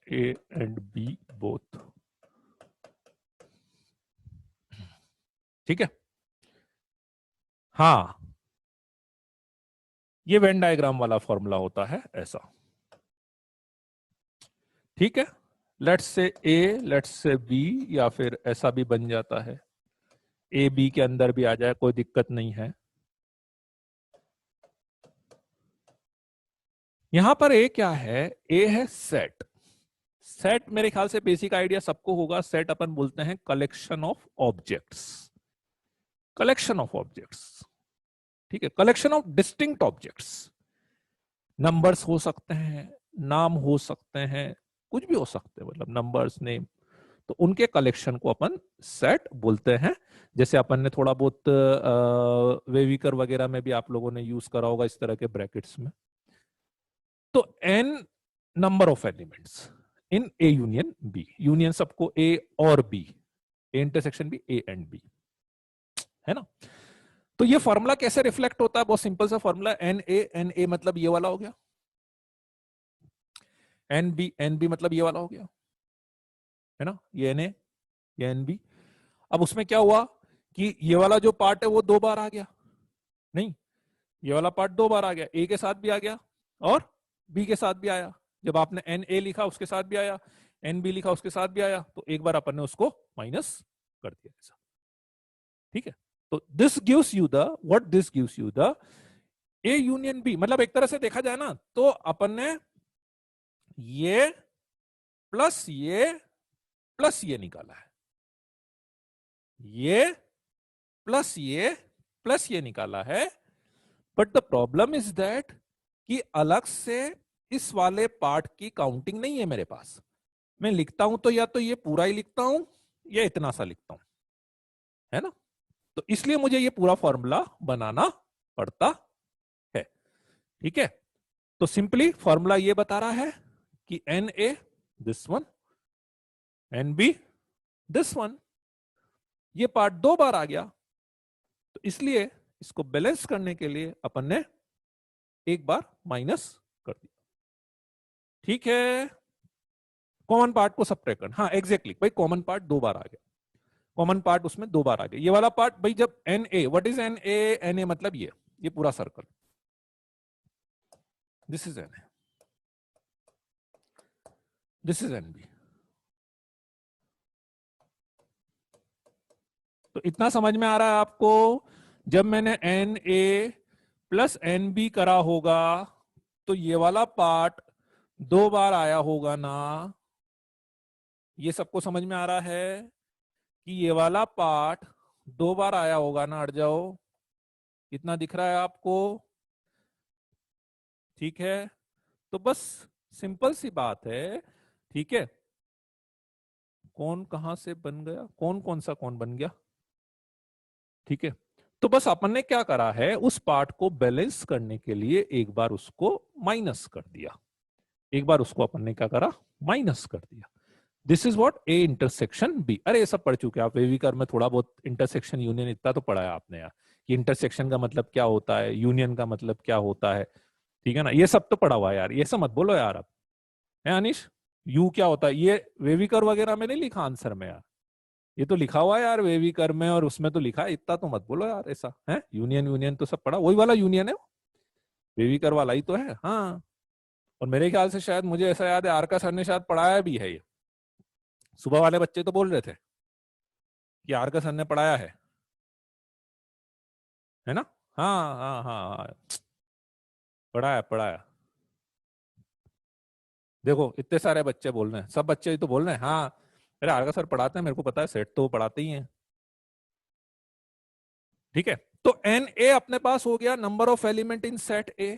A and B both. ठीक है, हाँ, ये Venn diagram वाला formula होता है ऐसा। ठीक है, let's say A, let's say B, या फिर ऐसा भी बन जाता है, ए बी के अंदर भी आ जाए, कोई दिक्कत नहीं है। यहां पर ए क्या है, ए है सेट। सेट मेरे ख्याल से बेसिक आइडिया सबको होगा। सेट अपन बोलते हैं collection of objects, collection of objects. ठीक है, collection of distinct objects. Numbers हो सकते हैं, नाम हो सकते हैं, कुछ भी हो सकते हैं, मतलब नंबर्स, नेम, तो उनके कलेक्शन को अपन सेट बोलते हैं। जैसे अपन ने थोड़ा बहुत वेविकर वगैरह में भी आप लोगों ने यूज करा होगा इस तरह के ब्रैकेट्स में। तो N number of elements in A union B, union सबको ए और बी, ए इंटरसेक्शन भी ए एंड बी, है ना। तो ये फॉर्मूला कैसे रिफ्लेक्ट होता है, बहुत सिंपल सा फॉर्मूला, एन ए मतलब ये वाला हो गया, एन बी मतलब ये वाला हो गया, है ना, ये एन ए, ये एन बी। अब उसमें क्या हुआ कि ये वाला जो पार्ट है वो 2 बार आ गया, नहीं, ये वाला पार्ट 2 बार आ गया, ए के साथ भी आ गया और बी के साथ भी आया। जब आपने एन ए लिखा उसके साथ भी आया, एन बी लिखा उसके साथ भी आया, तो एक बार अपन ने उसको माइनस कर दिया ऐसा। ठीक है, तो this gives you the what, this gives you the A union B. मतलब एक तरह से देखा जाए ना तो अपन ने ये प्लस ये निकाला है, ये प्लस ये निकाला है। But the problem is that कि अलग से इस वाले पार्ट की काउंटिंग नहीं है मेरे पास। मैं लिखता हूं तो या तो ये पूरा ही लिखता हूं या इतना सा लिखता हूं, है ना। तो इसलिए मुझे ये पूरा फॉर्मूला बनाना पड़ता है। ठीक है, तो सिंपली फॉर्मूला ये बता रहा है कि N A this one, N B this one, ये पार्ट 2 बार आ गया, तो इसलिए इसको बैलेंस करने के लिए अपन ने एक बार माइनस कर दिया। ठीक है, कॉमन पार्ट को सबट्रैक्ट करना, हाँ एग्जैक्टली भाई, कॉमन पार्ट 2 बार आ गया, कॉमन पार्ट उसमें 2 बार आ गया। ये वाला पार्ट भाई, जब N A, what is N A मतलब ये पूरा circle, this is N A, this is N B. तो इतना समझ में आ रहा है आपको। जब मैंने N A plus N B करा होगा तो ये वाला पार्ट 2 बार आया होगा ना, ये सबको समझ में आ रहा है कि ये वाला पार्ट 2 बार आया होगा ना। अट जाओ, इतना दिख रहा है आपको, ठीक है। तो बस सिंपल सी बात है, ठीक है। कौन कहां से बन गया, कौन कौन सा कौन बन गया, ठीक है। तो बस अपन ने क्या करा है, उस पार्ट को बैलेंस करने के लिए एक बार उसको माइनस कर दिया, एक बार उसको अपन ने क्या करा, माइनस कर दिया। This is what A intersection B. अरे ये सब पढ़ चुके आप वेविकर में, थोड़ा बहुत इंटरसेक्शन यूनियन इतना तो पढ़ा है आपने यार, कि इंटरसेक्शन का मतलब क्या होता है, यूनियन का मतलब क्या होता है, ठीक है ना, ये सब तो पढ़ा हुआ है यार, ये सब मत बोलो यार आप, है अनिश, यू क्या होता है ये वेविकर वगैरह में नहीं लिखा आंसर में यार, ये तो लिखा हुआ है यार वेवी कर में, और उसमें तो लिखा है, इतना तो मत बोलो यार ऐसा है। यूनियन यूनियन तो सब पढ़ा, वही वाला यूनियन है, वेवी कर वाला ही तो है। हाँ, और मेरे ख्याल से शायद मुझे ऐसा याद है आरका सर ने शायद पढ़ाया भी है ये। सुबह वाले बच्चे तो बोल रहे थे कि आरका सर ने पढ़ाया है ना। हाँ हाँ हाँ हाँ, पढ़ाया पढ़ाया। देखो इतने सारे बच्चे बोल रहे हैं, सब बच्चे ही तो बोल रहे हैं हाँ। अरे आरका सर पढ़ाते हैं, मेरे को पता है, सेट तो वो पढ़ाते ही हैं। ठीक है, तो एन ए अपने पास हो गया number of element in set A,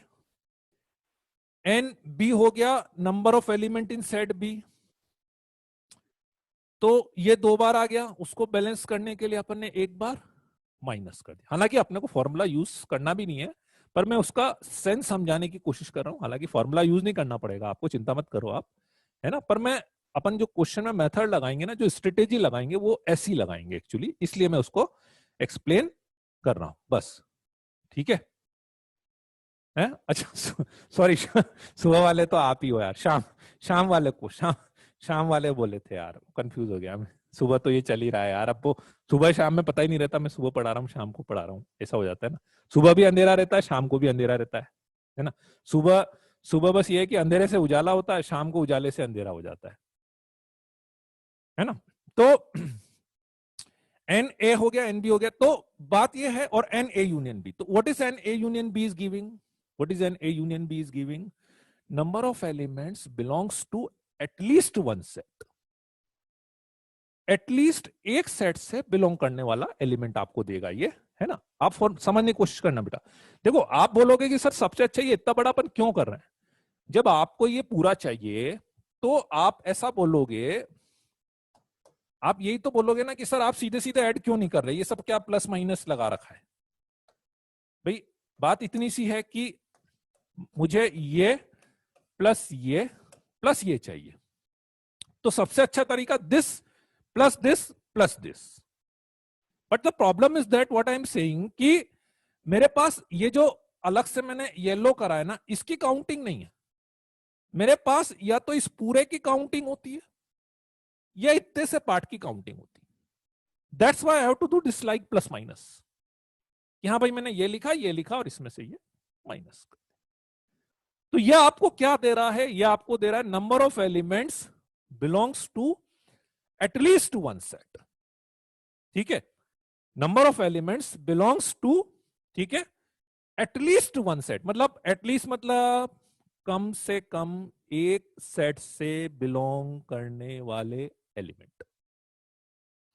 N B हो गया number of element in set B. तो ये दो बार आ गया, उसको बैलेंस करने के लिए अपन ने एक बार माइनस कर दिया। हालांकि अपने को फॉर्मूला यूज करना भी नहीं है, पर मैं उसका सेंस समझाने की कोशिश कर रहा हूं। हालांकि फॉर्मूला यूज नहीं करना पड़ेगा आपको, चिंता मत करो आप, है ना। पर मैं अपन जो क्वेश्चन में मेथड लगाएंगे ना, जो स्ट्रेटेजी लगाएंगे, वो ऐसी लगाएंगे एक्चुअली, इसलिए मैं उसको एक्सप्लेन कर रहा हूं बस। ठीक है, हैं? अच्छा सॉरी सुबह वाले तो आप ही हो यार, शाम शाम वाले को शाम वाले बोले थे यार, कंफ्यूज हो गया मैं। सुबह तो ये चल ही रहा है यार, अब वो सुबह शाम में पता ही नहीं रहता, मैं सुबह पढ़ा रहा हूँ शाम को पढ़ा रहा हूँ, ऐसा हो जाता है ना। सुबह भी अंधेरा रहता है, शाम को भी अंधेरा रहता है ना। सुबह सुबह बस ये है कि अंधेरे से उजाला होता है, शाम को उजाले से अंधेरा हो जाता है ना। तो एन ए हो गया, एन बी हो गया, तो बात यह है, और एन ए यूनियन बी, तो what is N A union B is giving, what is N A union B is giving, number of elements belongs to at least one set. At least एक set से बिलोंग करने वाला element आपको देगा ये, है ना। आप समझने की कोशिश करना बेटा। देखो आप बोलोगे कि सर सबसे अच्छा ये इतना बड़ा अपन क्यों कर रहे हैं। जब आपको ये पूरा चाहिए तो आप ऐसा बोलोगे, आप यही तो बोलोगे ना कि सर आप सीधे सीधे ऐड क्यों नहीं कर रहे, ये सब क्या प्लस माइनस लगा रखा है। भाई बात इतनी सी है कि मुझे ये प्लस ये चाहिए, तो सबसे अच्छा तरीका this plus this plus this. But the problem is that what I am saying कि मेरे पास ये जो अलग से मैंने येलो करा है ना, इसकी काउंटिंग नहीं है मेरे पास। या तो इस पूरे की काउंटिंग होती है, या इतने से पार्ट की काउंटिंग होती है। That's why I have to do this like plus minus, कि हाँ भाई मैंने ये लिखा और इसमें से ये माइनस। तो यह आपको क्या दे रहा है, यह आपको दे रहा है number of elements belongs to at least one set. ठीक है, number of elements belongs to, ठीक है, एटलीस्ट वन सेट, मतलब एटलीस्ट मतलब कम से कम एक सेट से बिलोंग करने वाले एलिमेंट।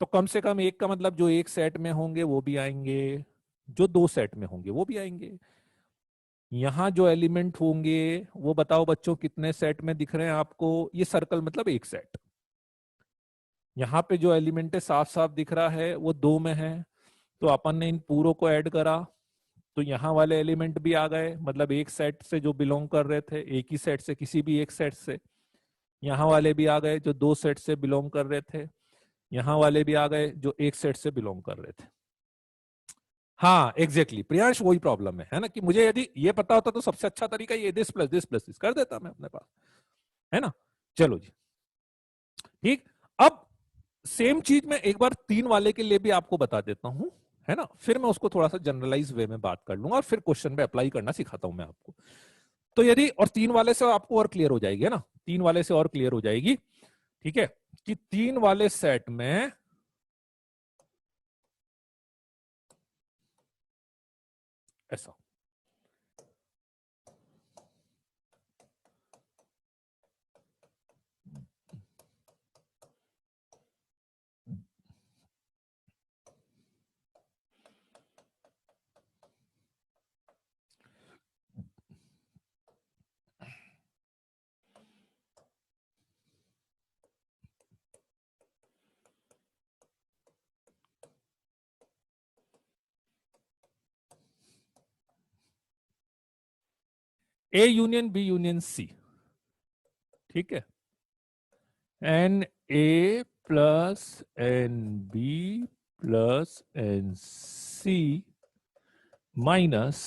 तो कम से कम एक का मतलब जो एक सेट में होंगे वो भी आएंगे, जो दो सेट में होंगे वो भी आएंगे। यहां जो एलिमेंट होंगे वो बताओ बच्चों कितने सेट में दिख रहे हैं आपको, ये सर्कल मतलब एक सेट। यहां पे जो एलिमेंट है साफ साफ दिख रहा है वो दो में है, तो अपन ने इन पूरों को ऐड करा, तो यहाँ वाले एलिमेंट भी आ गए, मतलब एक सेट से जो बिलोंग कर रहे थे, एक ही सेट से, किसी भी एक सेट से। यहाँ वाले भी आ गए जो दो सेट से बिलोंग कर रहे थे, यहाँ वाले भी आ गए जो एक सेट से बिलोंग कर रहे थे। हाँ एग्जैक्टली प्रियांश, वही प्रॉब्लम है ना, कि मुझे यदि ये पता होता तो सबसे अच्छा तरीका ये दिस प्लस दिस कर देता मैं अपने पास, है ना। चलो जी, ठीक। अब सेम चीज मैं एक बार तीन वाले के लिए भी आपको बता देता हूं, है ना, फिर मैं उसको थोड़ा सा जनरलाइज वे में बात कर लूंगा, और फिर क्वेश्चन पे अप्लाई करना सिखाता हूं मैं आपको। तो यदि, और तीन वाले से आपको और क्लियर हो जाएगी, है ना, तीन वाले से और क्लियर हो जाएगी। ठीक है, कि तीन वाले सेट में ऐसा, A union B union C, ठीक है, N A plus N B plus N C minus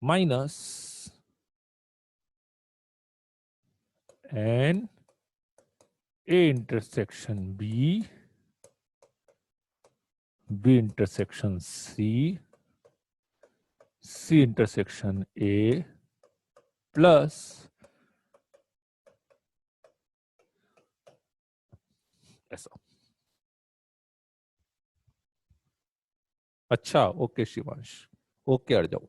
minus N A intersection B, B intersection C, C intersection A plus ऐसा। अच्छा, ओके शिवांश, ओके हट जाओ।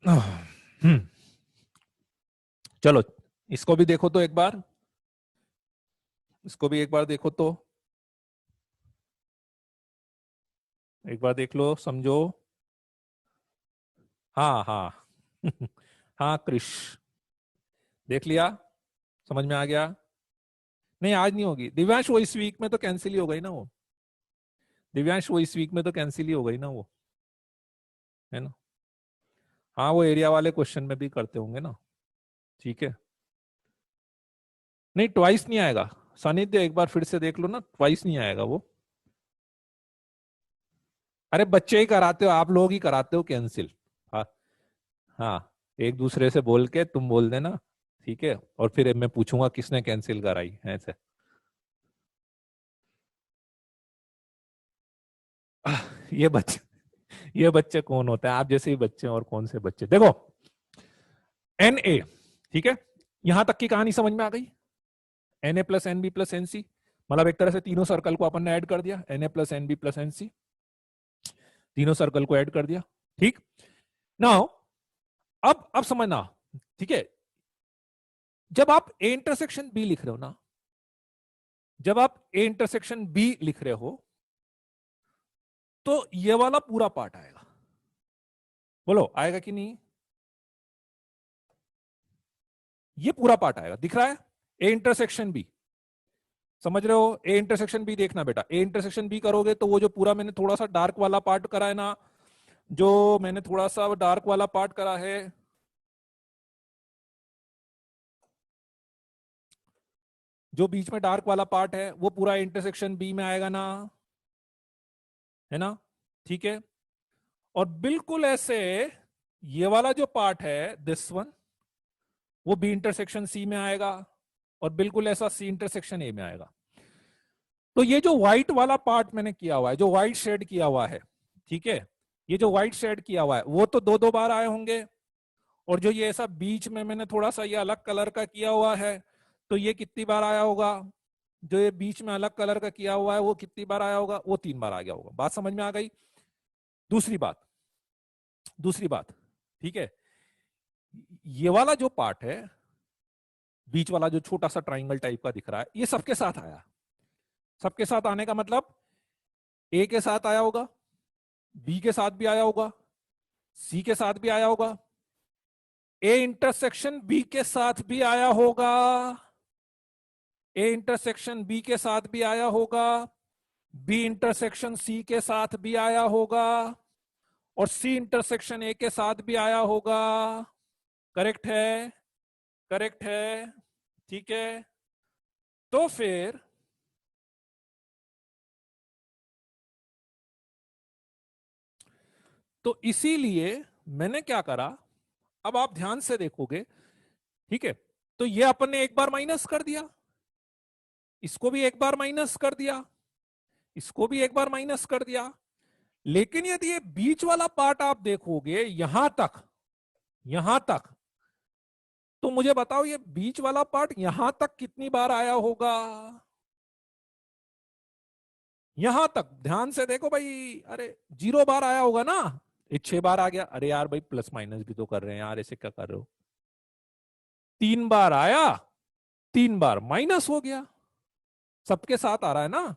हम्म, चलो इसको भी देखो तो एक बार, इसको भी एक बार देखो तो, एक बार देख लो, समझो। हाँ हाँ। हाँ क्रिश, देख लिया, समझ में आ गया। नहीं आज नहीं होगी दिव्यांश, वो इस वीक में तो कैंसिल ही हो गई ना वो। दिव्यांश वो इस वीक में तो कैंसिल ही हो गई ना वो, है ना। हाँ वो एरिया वाले क्वेश्चन में भी करते होंगे ना। ठीक है, नहीं ट्वाइस नहीं आएगा। सानिध्य एक बार फिर से देख लो ना, ट्वाइस नहीं आएगा वो। अरे बच्चे ही कराते हो, आप लोग ही कराते हो कैंसिल। हाँ हाँ, एक दूसरे से बोल के तुम बोल देना, ठीक है, और फिर मैं पूछूंगा किसने कैंसिल कराई है ऐसे। ये बच्चे, ये बच्चे कौन होते हैं, आप जैसे ही बच्चे हैं, और कौन से बच्चे। देखो एन ए, ठीक है, यहां तक की कहानी समझ में आ गई। N A plus N B plus N C, मतलब एक तरह से तीनों सर्कल को अपन ने ऐड कर दिया, N A plus N B plus N C, तीनों सर्कल को ऐड कर दिया। ठीक, नाउ अब समझना, ठीक है, जब आप ए इंटरसेक्शन बी लिख रहे हो ना, जब आप ए इंटरसेक्शन बी लिख रहे हो, तो ये वाला पूरा पार्ट आएगा। बोलो आएगा कि नहीं। ये पूरा पार्ट आएगा, दिख रहा है, ए इंटरसेक्शन बी, समझ रहे हो। ए इंटरसेक्शन बी देखना बेटा, ए इंटरसेक्शन बी करोगे तो वो जो पूरा मैंने थोड़ा सा डार्क वाला पार्ट करा है ना, जो मैंने थोड़ा सा डार्क वाला पार्ट करा है, जो बीच में डार्क वाला पार्ट है, वो पूरा इंटरसेक्शन बी में आएगा ना, है ना। ठीक है, और बिल्कुल ऐसे ये वाला जो पार्ट है दिस वन, वो बी इंटरसेक्शन सी में आएगा, और बिल्कुल ऐसा सी इंटरसेक्शन ए में आएगा। तो ये जो व्हाइट वाला पार्ट मैंने किया हुआ है, जो व्हाइट शेड किया हुआ है, ठीक है, ये जो व्हाइट शेड किया हुआ है वो तो दो दो बार आए होंगे, और जो ये ऐसा बीच में मैंने थोड़ा सा ये अलग कलर का किया हुआ है, तो ये कितनी बार आया होगा। जो ये बीच में अलग कलर का किया हुआ है वो कितनी बार आया होगा, वो 3 बार आ गया होगा। बात समझ में आ गई। दूसरी बात, दूसरी बात, ठीक है, ये वाला जो पार्ट है, बीच वाला जो छोटा सा ट्राइंगल टाइप का दिख रहा है, ये सबके साथ आया। सबके साथ आने का मतलब ए के साथ आया होगा, बी के साथ भी आया होगा, सी के साथ भी आया होगा, ए इंटरसेक्शन बी के साथ भी आया होगा, ए इंटरसेक्शन बी के साथ भी आया होगा, बी इंटरसेक्शन सी के साथ भी आया होगा, और सी इंटरसेक्शन ए के साथ भी आया होगा। करेक्ट है, करेक्ट है, ठीक है। तो फिर तो इसीलिए मैंने क्या करा, अब आप ध्यान से देखोगे, ठीक है, तो ये अपन ने एक बार माइनस कर दिया, इसको भी एक बार माइनस कर दिया, इसको भी एक बार माइनस कर दिया। लेकिन यदि ये बीच वाला पार्ट आप देखोगे यहां तक, यहां तक, तो मुझे बताओ ये बीच वाला पार्ट यहां तक कितनी बार आया होगा। यहां तक ध्यान से देखो भाई, अरे 0 बार आया होगा ना, ये 6 बार आ गया। अरे यार भाई प्लस माइनस भी तो कर रहे हैं यार, ऐसे क्या कर रहे हो। 3 बार आया, 3 बार माइनस हो गया, सबके साथ आ रहा है ना,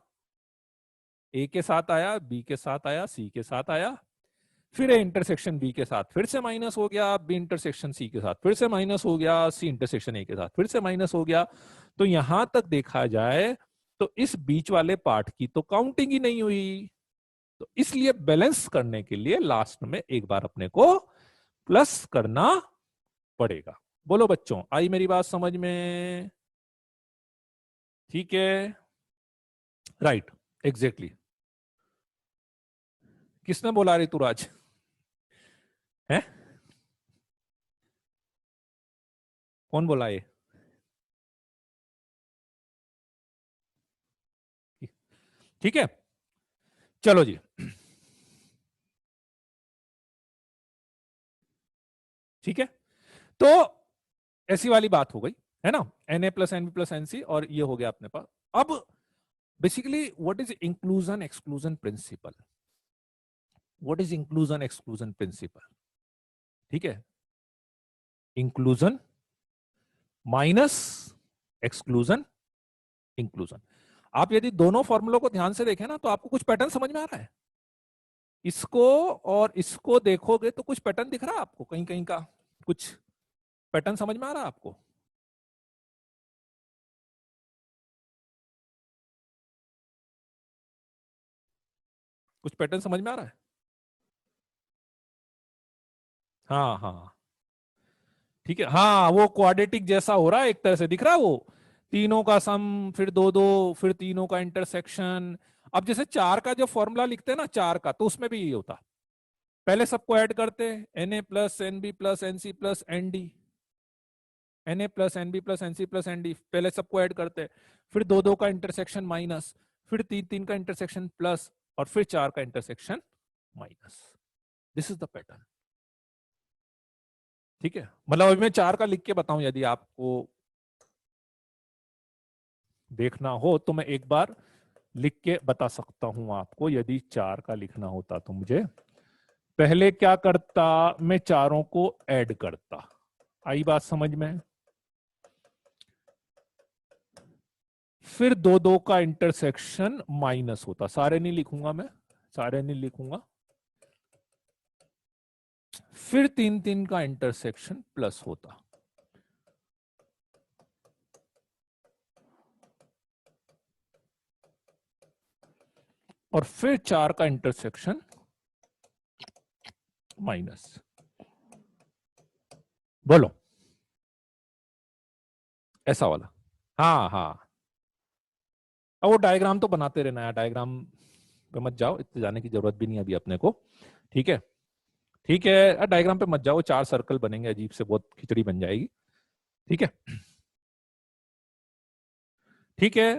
ए के साथ आया, बी के साथ आया, सी के साथ आया, फिर ए इंटरसेक्शन बी के साथ फिर से माइनस हो गया, बी इंटरसेक्शन सी के साथ फिर से माइनस हो गया, सी इंटरसेक्शन ए के साथ फिर से माइनस हो गया। तो यहां तक देखा जाए तो इस बीच वाले पार्ट की तो काउंटिंग ही नहीं हुई। तो इसलिए बैलेंस करने के लिए लास्ट में एक बार अपने को प्लस करना पड़ेगा। बोलो बच्चों, आई मेरी बात समझ में। ठीक है, राइट, एग्जैक्टली। किसने बोला ऋतुराज है, कौन बोला ये। ठीक है, चलो जी। ठीक है, तो ऐसी वाली बात हो गई है ना, Na plus N B plus N C, और ये हो गया अपने पास। अब basically what is inclusion exclusion principle? What is inclusion exclusion principle? ठीक है, इंक्लूजन माइनस एक्सक्लूजन इंक्लूजन। आप यदि दोनों फॉर्मूलों को ध्यान से देखें ना, तो आपको कुछ पैटर्न समझ में आ रहा है। इसको और इसको देखोगे तो कुछ पैटर्न दिख रहा है आपको, कहीं कहीं का कुछ पैटर्न समझ में आ रहा है आपको? कुछ पैटर्न समझ में आ रहा है? हाँ हाँ, ठीक है, हाँ वो क्वाड्रेटिक जैसा हो रहा है, एक तरह से दिख रहा है वो, तीनों का सम, फिर दो दो, फिर तीनों का इंटरसेक्शन। अब जैसे चार का जो फॉर्मूला लिखते हैं ना, चार का, तो उसमें भी यही होता, पहले सबको ऐड करते हैं, Na plus N B plus N C plus N D, Na plus N B plus N C plus N D, पहले सबको ऐड करते हैं, फिर दो दो का इंटरसेक्शन माइनस, फिर तीन तीन का इंटरसेक्शन प्लस, और फिर चार का intersection minus. This is the pattern. ठीक है, मतलब अभी मैं चार का लिख के बताऊं, यदि आपको देखना हो तो मैं एक बार लिख के बता सकता हूं आपको। यदि चार का लिखना होता तो मुझे पहले क्या करता, मैं चारों को ऐड करता। आई बात समझ में? फिर दो दो का इंटरसेक्शन माइनस होता, सारे नहीं लिखूंगा मैं, सारे नहीं लिखूंगा। फिर तीन तीन का इंटरसेक्शन प्लस होता, और फिर चार का इंटरसेक्शन माइनस। बोलो, ऐसा वाला। हाँ हाँ, अब वो डायग्राम तो बनाते रहना है, डायग्राम पे मत जाओ, इतने जाने की जरूरत भी नहीं अभी अपने को। ठीक है, ठीक है, डायग्राम पे मत जाओ, चार सर्कल बनेंगे, अजीब से बहुत खिचड़ी बन जाएगी। ठीक है, ठीक है,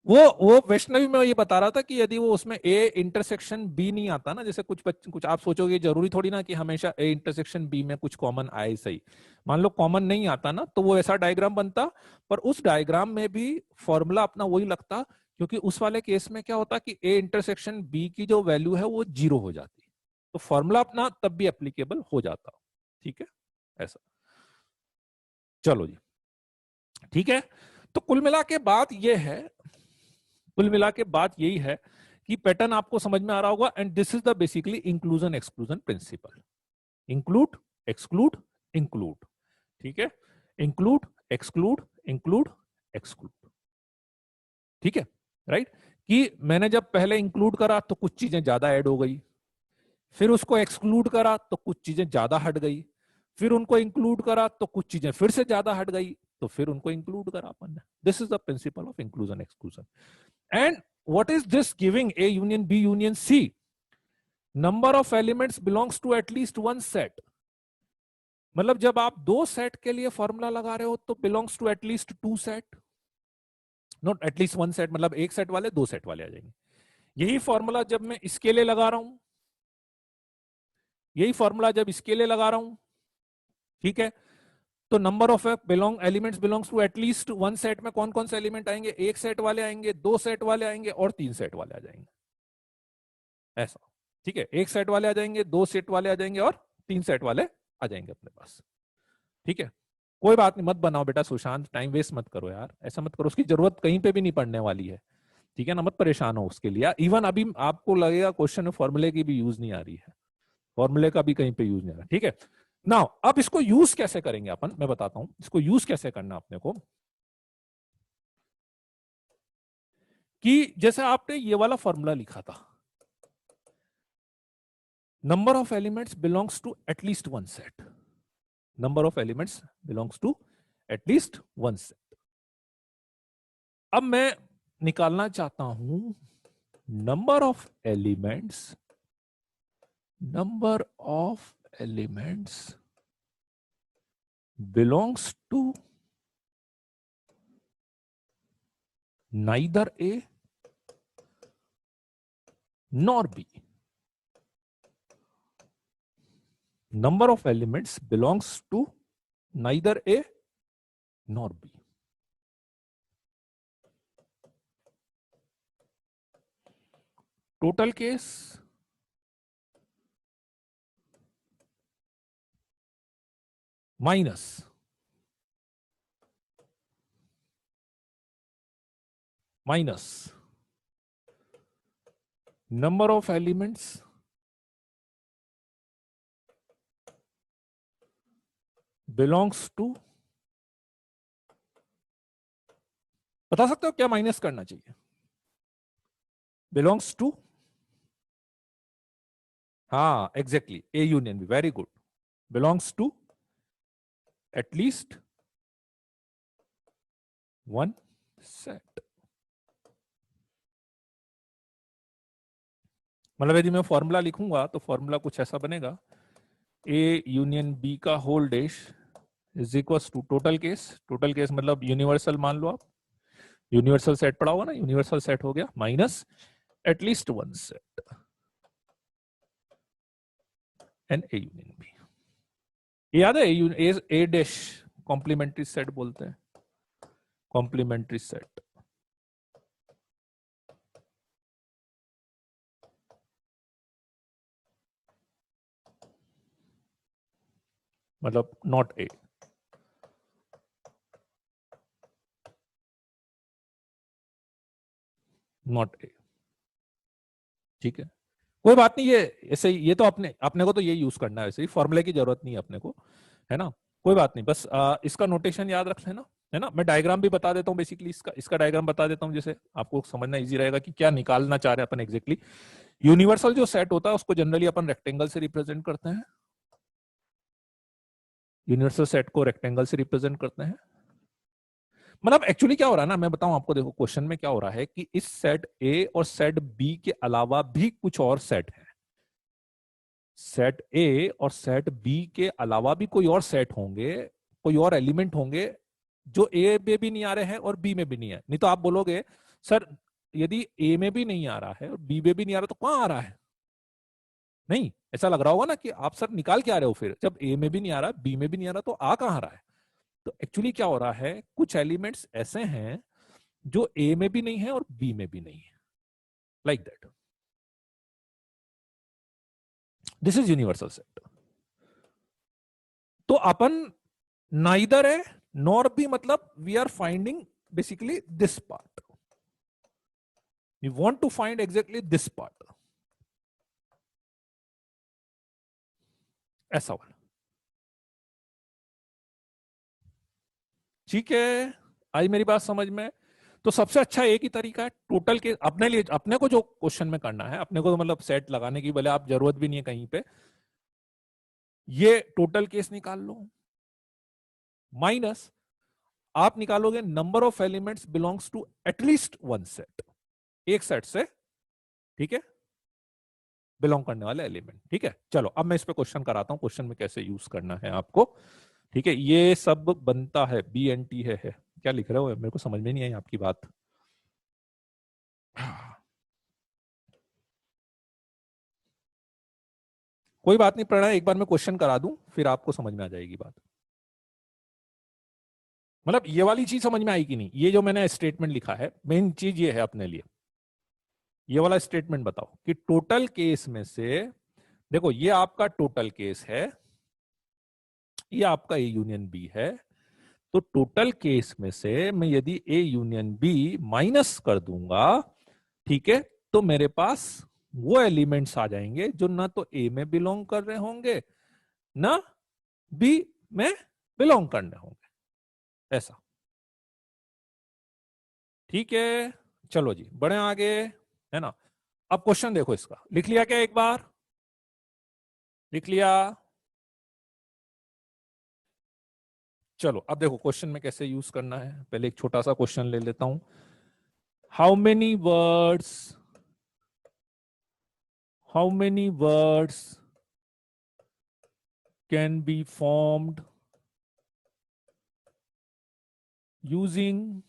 वो वैष्णवी में ये बता रहा था कि यदि वो उसमें ए इंटरसेक्शन बी नहीं आता ना, जैसे कुछ आप सोचोगे, जरूरी थोड़ी ना कि हमेशा ए इंटरसेक्शन बी में कुछ कॉमन आए, सही। मान लो कॉमन नहीं आता ना, तो वो ऐसा डायग्राम बनता, पर उस डायग्राम में भी फॉर्मूला अपना वही लगता, क्योंकि उस वाले केस में क्या होता कि ए इंटरसेक्शन बी की जो वैल्यू है वो जीरो हो जाती, तो फॉर्मूला अपना तब भी एप्लीकेबल हो जाता। ठीक है, ऐसा। चलो जी, ठीक है, तो कुल मिला के बात यह है, कुल मिला के बात यही है कि पैटर्न आपको समझ में आ रहा होगा, and this is the basically inclusion exclusion principal. Include, exclude, include. ठीक है, इंक्लूड, एक्सक्लूड, इंक्लूड, एक्सक्लूड। ठीक है, राइट, कि मैंने जब पहले इंक्लूड करा तो कुछ चीजें ज्यादा ऐड हो गई, फिर उसको एक्सक्लूड करा तो कुछ चीजें ज्यादा हट गई, फिर उनको इंक्लूड करा तो कुछ चीजें फिर से ज्यादा हट गई, तो फिर उनको इंक्लूड करा अपन ने। This is the principle of inclusion exclusion. And what is this giving A union B union C? Number of elements belongs to at least one set. मतलब जब आप दो सेट के लिए फॉर्मूला लगा रहे हो तो belongs to at least two set, not at least one set, मतलब एक सेट वाले दो सेट वाले आ जाएंगे। यही फॉर्मूला जब मैं इसके लिए लगा रहा हूं, यही फॉर्मूला जब इसके लिए लगा रहा हूं, ठीक है, तो number of elements belongs to at least one set में कौन कौन से एलिमेंट आएंगे? एक सेट वाले आएंगे, दो सेट वाले आएंगे, और तीन सेट वाले आ जाएंगे, ऐसा। ठीक है, एक सेट वाले आ जाएंगे, दो सेट वाले आ जाएंगे, और तीन सेट वाले आ जाएंगे अपने पास। ठीक है, कोई बात नहीं, मत बनाओ बेटा सुशांत, टाइम वेस्ट मत करो यार, ऐसा मत करो, उसकी जरूरत कहीं पे भी नहीं पड़ने वाली है। ठीक है ना, मत परेशान हो उसके लिए। इवन अभी आपको लगेगा क्वेश्चन में फॉर्मूले की भी यूज नहीं आ रही है, फॉर्मूले का भी कहीं पे यूज नहीं आ रहा। ठीक है, नाउ अब इसको यूज कैसे करेंगे अपन, मैं बताता हूं इसको यूज कैसे करना अपने को। कि जैसे आपने ये वाला फॉर्मूला लिखा था, number of elements belongs to at least one set, number of elements belongs to at least one set. अब मैं निकालना चाहता हूं number of elements, number of elements belongs to neither A nor b. Number of elements belongs to neither A nor B. Total case minus number of elements belongs to, बता सकते हो क्या minus करना चाहिए? बिलोंग्स टू, हाँ exactly, A union B, very good, belongs to at least one set. मतलब यदि मैं फॉर्मूला लिखूंगा तो फॉर्मूला कुछ ऐसा बनेगा, ए यूनियन बी का whole dash is equal to total case, total case मतलब यूनिवर्सल मान लो आप, यूनिवर्सल सेट पड़ा होगा ना, यूनिवर्सल सेट हो गया, minus at least one set and A union B. याद है ए डैश कॉम्प्लीमेंट्री सेट बोलते हैं, कॉम्प्लीमेंट्री सेट। मतलब नॉट ए, नॉट ए, ठीक है, कोई बात नहीं, ये ऐसे ये तो अपने को तो ये यूज करना है, वैसे ही फॉर्मूले की जरूरत नहीं है अपने को, है ना, कोई बात नहीं, बस इसका नोटेशन याद रख लेना, है ना। मैं डायग्राम भी बता देता हूँ, बेसिकली इसका डायग्राम बता देता हूँ, जैसे आपको समझना इजी रहेगा कि क्या निकालना चाह रहे हैं अपन एग्जैक्टली। यूनिवर्सल जो सेट होता है उसको जनरली अपन रेक्टेंगल से रिप्रेजेंट करते हैं, यूनिवर्सल सेट को रेक्टेंगल से रिप्रेजेंट करते हैं। मतलब एक्चुअली क्या हो रहा है ना, मैं बताऊं आपको, देखो क्वेश्चन में क्या हो रहा है कि इस सेट ए और सेट बी के अलावा भी कुछ और सेट है, सेट ए और सेट बी के अलावा भी कोई और सेट होंगे, कोई और एलिमेंट होंगे जो ए में भी नहीं आ रहे हैं और बी में भी नहीं है। नहीं तो आप बोलोगे सर यदि ए में भी नहीं आ रहा है और बी में भी नहीं आ रहा तो कहां आ रहा है? नहीं, ऐसा लग रहा होगा ना कि आप सर निकाल के आ रहे हो, फिर जब ए में भी नहीं आ रहा, बी में भी नहीं आ रहा तो आ कहां रहा है? तो एक्चुअली क्या हो रहा है, कुछ एलिमेंट्स ऐसे हैं जो ए में भी नहीं है और बी में भी नहीं है, like that, this is universal set. तो अपन नाइदर है नॉर भी, मतलब we are finding basically this part, we want to find exactly this part, ऐसा वाला, ठीक है। आई मेरी बात समझ में? तो सबसे अच्छा एक ही तरीका है टोटल के, अपने लिए अपने को जो क्वेश्चन में करना है, अपने को तो मतलब सेट लगाने की भले आप जरूरत भी नहीं है कहीं पे, ये टोटल केस निकाल लो, माइनस आप निकालोगे number of elements belongs to at least one set, एक सेट से, ठीक है, बिलोंग करने वाले एलिमेंट, ठीक है। चलो अब मैं इस पे क्वेश्चन कराता हूं, क्वेश्चन में कैसे यूज करना है आपको, ठीक है। ये सब बनता है बी एन टी है, क्या लिख रहे हो, मेरे को समझ में नहीं आई आपकी बात। कोई बात नहीं प्रणय, एक बार मैं क्वेश्चन करा दूं फिर आपको समझ में आ जाएगी बात। मतलब ये वाली चीज समझ में आई कि नहीं, ये जो मैंने स्टेटमेंट लिखा है मेन चीज ये है अपने लिए, ये वाला स्टेटमेंट बताओ कि टोटल केस में से, देखो ये आपका टोटल केस है, ये आपका ए यूनियन बी है, तो टोटल केस में से मैं यदि ए यूनियन बी माइनस कर दूंगा, ठीक है, तो मेरे पास वो एलिमेंट्स आ जाएंगे जो ना तो ए में बिलोंग कर रहे होंगे ना बी में बिलोंग करने होंगे, ऐसा, ठीक है। चलो जी बढ़े आगे, है ना। अब क्वेश्चन देखो, इसका लिख लिया क्या, एक बार लिख लिया? चलो अब देखो क्वेश्चन में कैसे यूज करना है, पहले एक छोटा सा क्वेश्चन ले लेता हूं। How many words, how many words can be formed using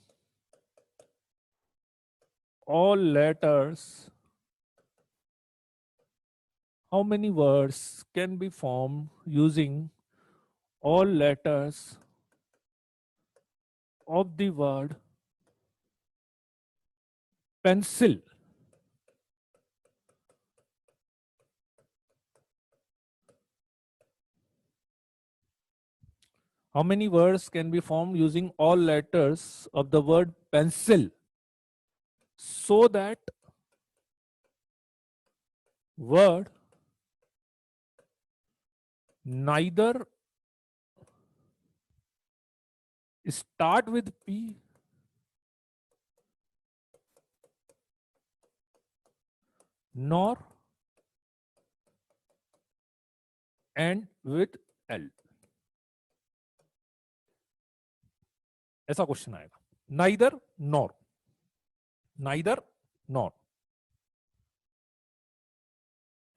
all letters how many words can be formed using all letters of the word pencil? How many words can be formed using all letters of the word pencil so that word neither start with P nor end with L? ऐसा question आएगा. Neither nor, neither nor,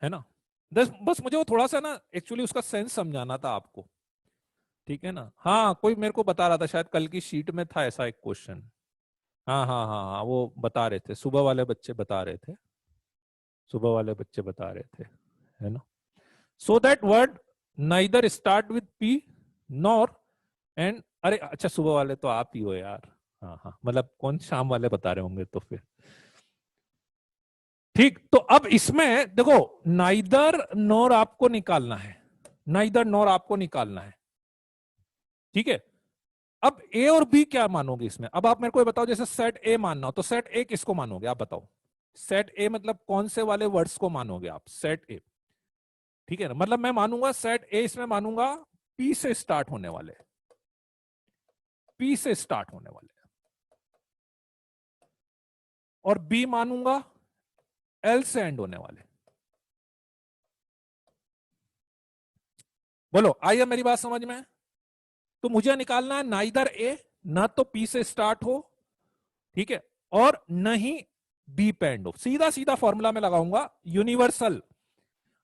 है ना. बस मुझे वो थोड़ा सा ना एक्चुअली उसका सेंस समझाना था आपको. ठीक है ना. हाँ, कोई मेरे को बता रहा था, शायद कल की शीट में था ऐसा एक क्वेश्चन. हाँ हाँ हाँ हाँ, वो बता रहे थे, सुबह वाले बच्चे बता रहे थे, सुबह वाले बच्चे बता रहे थे, है ना. So that word neither start with P nor and, अरे अच्छा सुबह वाले तो आप ही हो यार. हाँ हाँ, मतलब कौन शाम वाले बता रहे होंगे तो फिर ठीक. तो अब इसमें देखो, नाइदर नॉर आपको निकालना है, नाइदर नॉर आपको निकालना है. ठीक है. अब ए और बी क्या मानोगे इसमें? अब आप मेरे को बताओ, जैसे सेट ए मानना हो तो सेट ए किसको मानोगे आप बताओ. सेट ए मतलब कौन से वाले वर्ड्स को मानोगे आप? सेट ए. ठीक है ना. मतलब मैं मानूंगा सेट ए, इसमें मानूंगा पी से स्टार्ट होने वाले, पी से स्टार्ट होने वाले, और बी मानूंगा एल से एंड होने वाले. बोलो, आइए मेरी बात समझ में. तो मुझे निकालना है नाइदर ए, ना तो पी से स्टार्ट हो, ठीक है, और न ही बी पे एंड हो. सीधा सीधा फॉर्मूला में लगाऊंगा, यूनिवर्सल.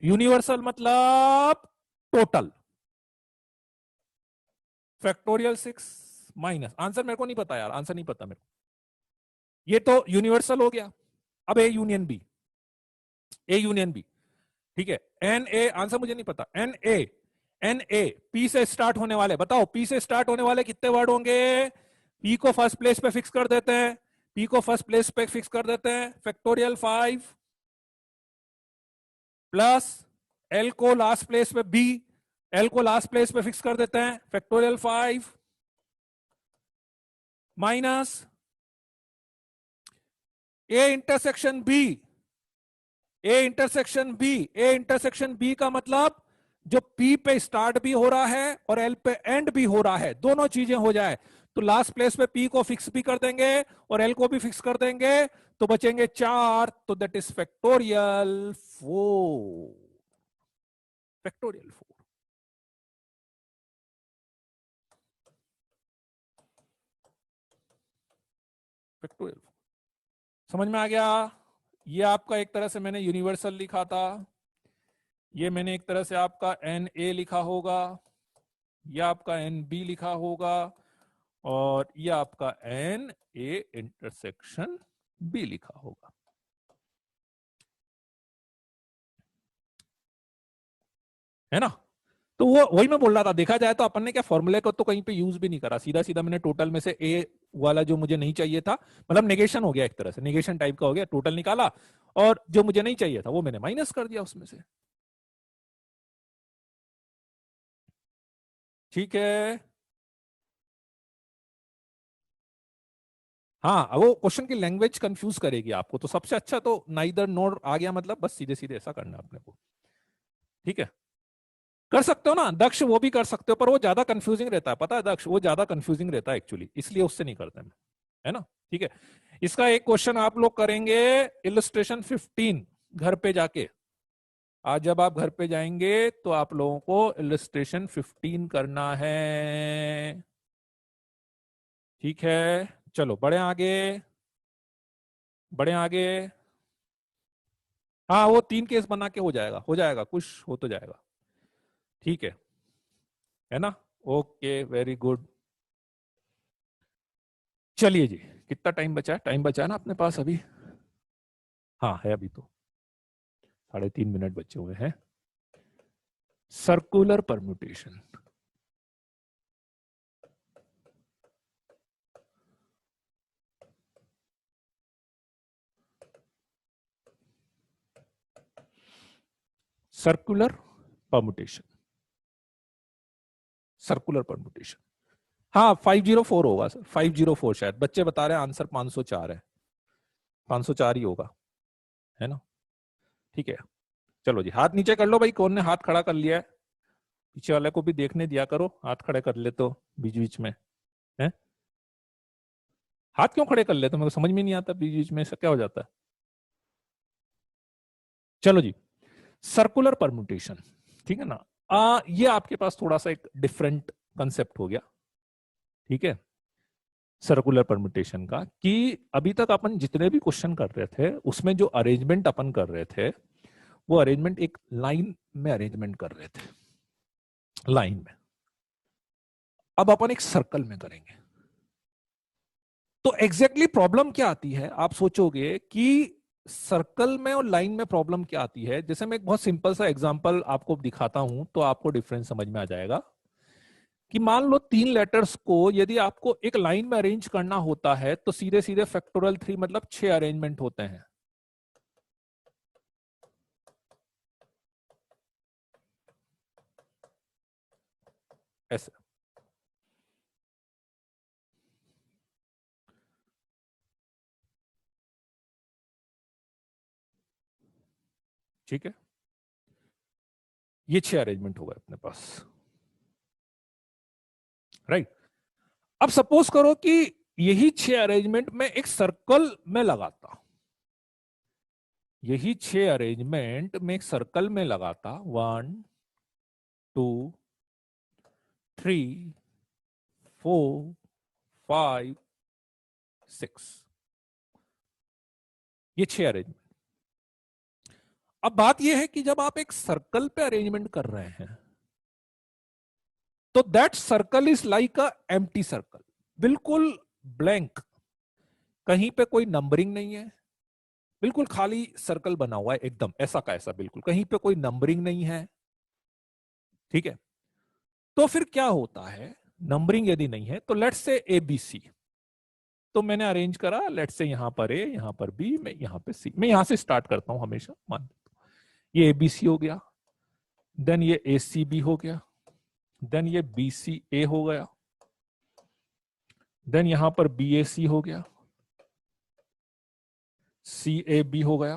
यूनिवर्सल मतलब टोटल. फैक्टोरियल 6 माइनस, आंसर मेरे को नहीं पता यार, आंसर नहीं पता मेरे को. ये तो यूनिवर्सल हो गया. अब A union B, A union B. ठीक है. एन ए, आंसर मुझे नहीं पता. N A, N A P से स्टार्ट होने वाले, बताओ पी से स्टार्ट होने वाले कितने वर्ड होंगे? पी को फर्स्ट प्लेस पे फिक्स कर देते हैं, पी को फर्स्ट प्लेस पे फिक्स कर देते हैं. फैक्टोरियल 5 प्लस एल को लास्ट प्लेस पे, बी एल को लास्ट प्लेस पे फिक्स कर देते हैं. Factorial 5 minus A intersection B, A intersection B. A intersection B का मतलब जो पी पे स्टार्ट भी हो रहा है और एल पे एंड भी हो रहा है, दोनों चीजें हो जाए तो लास्ट प्लेस पे पी को फिक्स भी कर देंगे और एल को भी फिक्स कर देंगे, तो बचेंगे 4. तो that is factorial 4, factorial 4. Factorial 4 समझ में आ गया? ये आपका एक तरह से मैंने यूनिवर्सल लिखा था, ये मैंने एक तरह से आपका एन ए लिखा होगा, ये आपका एन बी लिखा होगा, और ये आपका एन ए इंटरसेक्शन बी लिखा होगा. है ना. तो वो वही मैं बोल रहा था, देखा जाए तो अपन ने क्या फॉर्मूले को तो कहीं पे यूज भी नहीं करा, सीधा सीधा मैंने टोटल में से ए वाला जो मुझे नहीं चाहिए था, मतलब नेगेशन हो गया, एक तरह से नेगेशन टाइप का हो गया, टोटल निकाला और जो मुझे नहीं चाहिए था वो मैंने माइनस कर दिया उसमें से. ठीक है. हाँ, वो क्वेश्चन की लैंग्वेज कंफ्यूज करेगी आपको, तो सबसे अच्छा तो नाइदर नोर आ गया, मतलब बस सीधे सीधे ऐसा करना अपने को. ठीक है. कर सकते हो ना दक्ष, वो भी कर सकते हो, पर वो ज्यादा कंफ्यूजिंग रहता है, पता है दक्ष, वो ज्यादा कंफ्यूजिंग रहता है एक्चुअली, इसलिए उससे नहीं करते मैं, है ना. ठीक है. इसका एक क्वेश्चन आप लोग करेंगे इलस्ट्रेशन 15 घर पे जाके. आज जब आप घर पे जाएंगे तो आप लोगों को इलस्ट्रेशन 15 करना है. ठीक है. चलो बढ़े आगे, बढ़े आगे. हाँ, वो 3 केस बना के हो जाएगा, हो जाएगा, कुछ हो तो जाएगा. ठीक है ना. Okay, very good. चलिए जी, कितना टाइम बचा है? टाइम बचा है ना अपने पास अभी? हाँ है, अभी तो 3.5 मिनट बचे हुए हैं. Circular permutation. Circular permutation, circular permutation. हाँ 504 होगा सर, 504 शायद, बच्चे बता रहे हैं आंसर 504 है, 504 ही होगा, है ना? ठीक है, चलो जी हाथ नीचे कर लो भाई, कौन ने हाथ खड़ा कर लिया है? पीछे वाले को भी देखने दिया करो, हाथ खड़े कर ले तो बीच बीच में है। हाथ क्यों खड़े कर लेते, मेरे को समझ में नहीं आता, बीच बीच में ऐसा क्या हो जाता है? चलो जी, सर्कुलर परम्यूटेशन, ठीक है ना? ये आपके पास थोड़ा सा एक डिफरेंट कंसेप्ट हो गया, ठीक है, सर्कुलर परम्यूटेशन का, कि अभी तक अपन जितने भी क्वेश्चन कर रहे थे उसमें जो अरेंजमेंट अपन कर रहे थे वो अरेंजमेंट एक लाइन में अरेंजमेंट कर रहे थे, लाइन में। अब अपन एक सर्कल में करेंगे, तो एग्जैक्टली प्रॉब्लम क्या आती है, आप सोचोगे कि सर्कल में और लाइन में प्रॉब्लम क्या आती है। जैसे मैं एक बहुत सिंपल सा एग्जांपल आपको दिखाता हूं तो आपको डिफरेंस समझ में आ जाएगा, कि मान लो 3 लेटर्स को यदि आपको एक लाइन में अरेंज करना होता है तो सीधे सीधे फैक्टोरियल 3 मतलब 6 अरेंजमेंट होते हैं, ऐसे। ठीक है, ये 6 अरेंजमेंट हो गए अपने पास, राइट? अब सपोज करो कि यही 6 अरेंजमेंट में एक सर्कल में लगाता, यही 6 अरेंजमेंट में एक सर्कल में लगाता, 1 2 3 4 5 6, ये 6 अरेंजमेंट। अब बात यह है कि जब आप एक सर्कल पे अरेंजमेंट कर रहे हैं तो that circle is like a empty circle, बिल्कुल ब्लैंक, कहीं पे कोई नंबरिंग नहीं है, बिल्कुल खाली सर्कल बना हुआ है एकदम ऐसा का ऐसा, बिल्कुल कहीं पे कोई नंबरिंग नहीं है, ठीक है? तो फिर क्या होता है, नंबरिंग यदि नहीं है तो let's say A B C, तो मैंने अरेंज करा, लेट्स से यहां पर ए, यहां पर बी, मैं यहां पे सी, मैं यहां से स्टार्ट करता हूं हमेशा, मान ये ए बी सी हो गया, देन ये ए सी बी हो गया, देन ये बी सी ए हो गया, देन यहां पर बी ए सी हो गया, सी ए बी हो गया,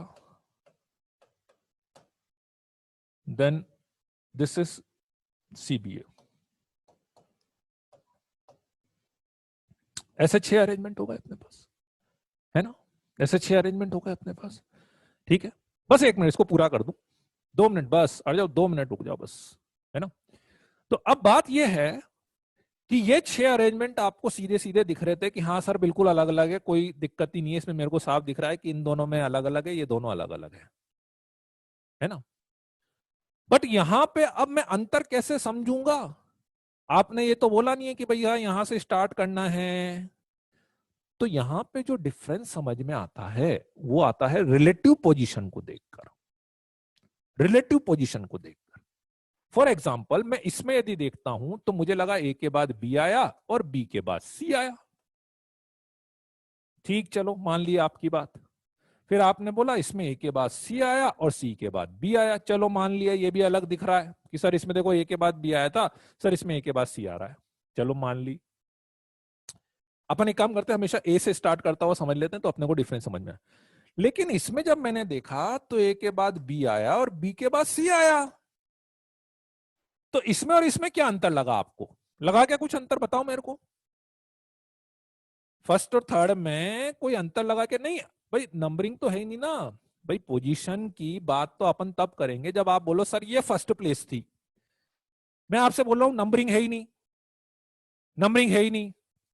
then this is C B A. ऐसे 6 अरेंजमेंट हो गए अपने पास, है ना? ऐसे 6 अरेंजमेंट हो गए अपने पास, ठीक है? बस 1 मिनट इसको पूरा कर दूं, 2 मिनट बस, अड़ जाओ, 2 मिनट रुक जाओ बस, है ना? तो अब बात यह है कि ये 6 अरेंजमेंट आपको सीधे सीधे दिख रहे थे कि हाँ सर बिल्कुल अलग अलग है, कोई दिक्कत ही नहीं है इसमें, मेरे को साफ दिख रहा है कि इन दोनों में अलग अलग है, ये दोनों अलग अलग है ना? बट यहां पे अब मैं अंतर कैसे समझूंगा? आपने ये तो बोला नहीं है कि भैया यहां से स्टार्ट करना है, तो यहां पे जो डिफरेंस समझ में आता है वो आता है रिलेटिव पोजीशन को देखकर, रिलेटिव पोजीशन को देखकर। फॉर एग्जाम्पल मैं इसमें यदि देखता हूं तो मुझे लगा ए के बाद बी आया और बी के बाद सी आया, ठीक, चलो मान लिया आपकी बात। फिर आपने बोला इसमें ए के बाद सी आया और सी के बाद बी आया, चलो मान लिया ये भी अलग दिख रहा है कि सर इसमें देखो ए के बाद बी आया था, सर इसमें ए के बाद सी आ रहा है, चलो मान ली। अपन एक काम करते हैं, हमेशा ए से स्टार्ट करता हुआ समझ लेते हैं तो अपने को डिफरेंस समझ में आया। लेकिन इसमें जब मैंने देखा तो ए के बाद बी आया और बी के बाद सी आया, तो इसमें और इसमें क्या अंतर लगा आपको? लगा क्या कुछ अंतर, बताओ मेरे को। फर्स्ट और थर्ड में कोई अंतर लगा के नहीं? भाई नंबरिंग तो है ही नहीं ना भाई, पोजीशन की बात तो अपन तब करेंगे जब आप बोलो सर ये फर्स्ट प्लेस थी। मैं आपसे बोल रहा हूं नंबरिंग है ही नहीं, नंबरिंग है ही नहीं,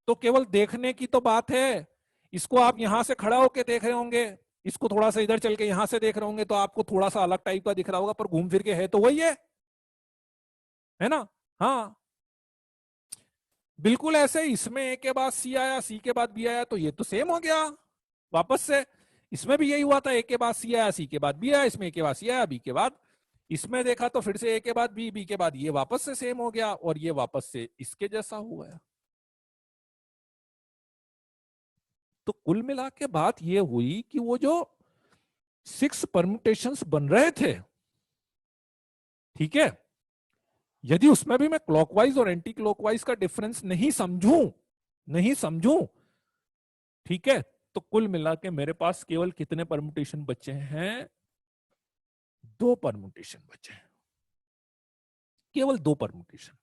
तो केवल देखने की तो बात है। इसको आप यहां से खड़ा होके देख रहे होंगे, इसको थोड़ा सा इधर चल के यहां से देख रहे होंगे तो आपको थोड़ा सा अलग टाइप का दिख रहा होगा, पर घूम फिर के है तो वही है ना? हाँ, बिल्कुल ऐसे इसमें ए के बाद सी आया, सी के बाद बी आया, तो ये तो सेम हो गया वापस से। इसमें भी यही हुआ था, ए के बाद सी आया, सी के बाद बी आया, इसमें ए के बाद सी आया, बी के बाद इसमें देखा तो फिर से ए के बाद बी, बी के बाद ये वापस से सेम हो गया और ये वापस से इसके जैसा हो गया। तो कुल मिला के बात ये हुई कि वो जो 6 परम्यूटेशंस बन रहे थे, ठीक है, यदि उसमें भी मैं क्लॉकवाइज और एंटी क्लॉकवाइज का डिफरेंस नहीं समझूं, ठीक है, तो कुल मिला के मेरे पास केवल कितने परम्यूटेशन बचे हैं? 2 परम्यूटेशन बचे हैं, केवल 2 परम्यूटेशन।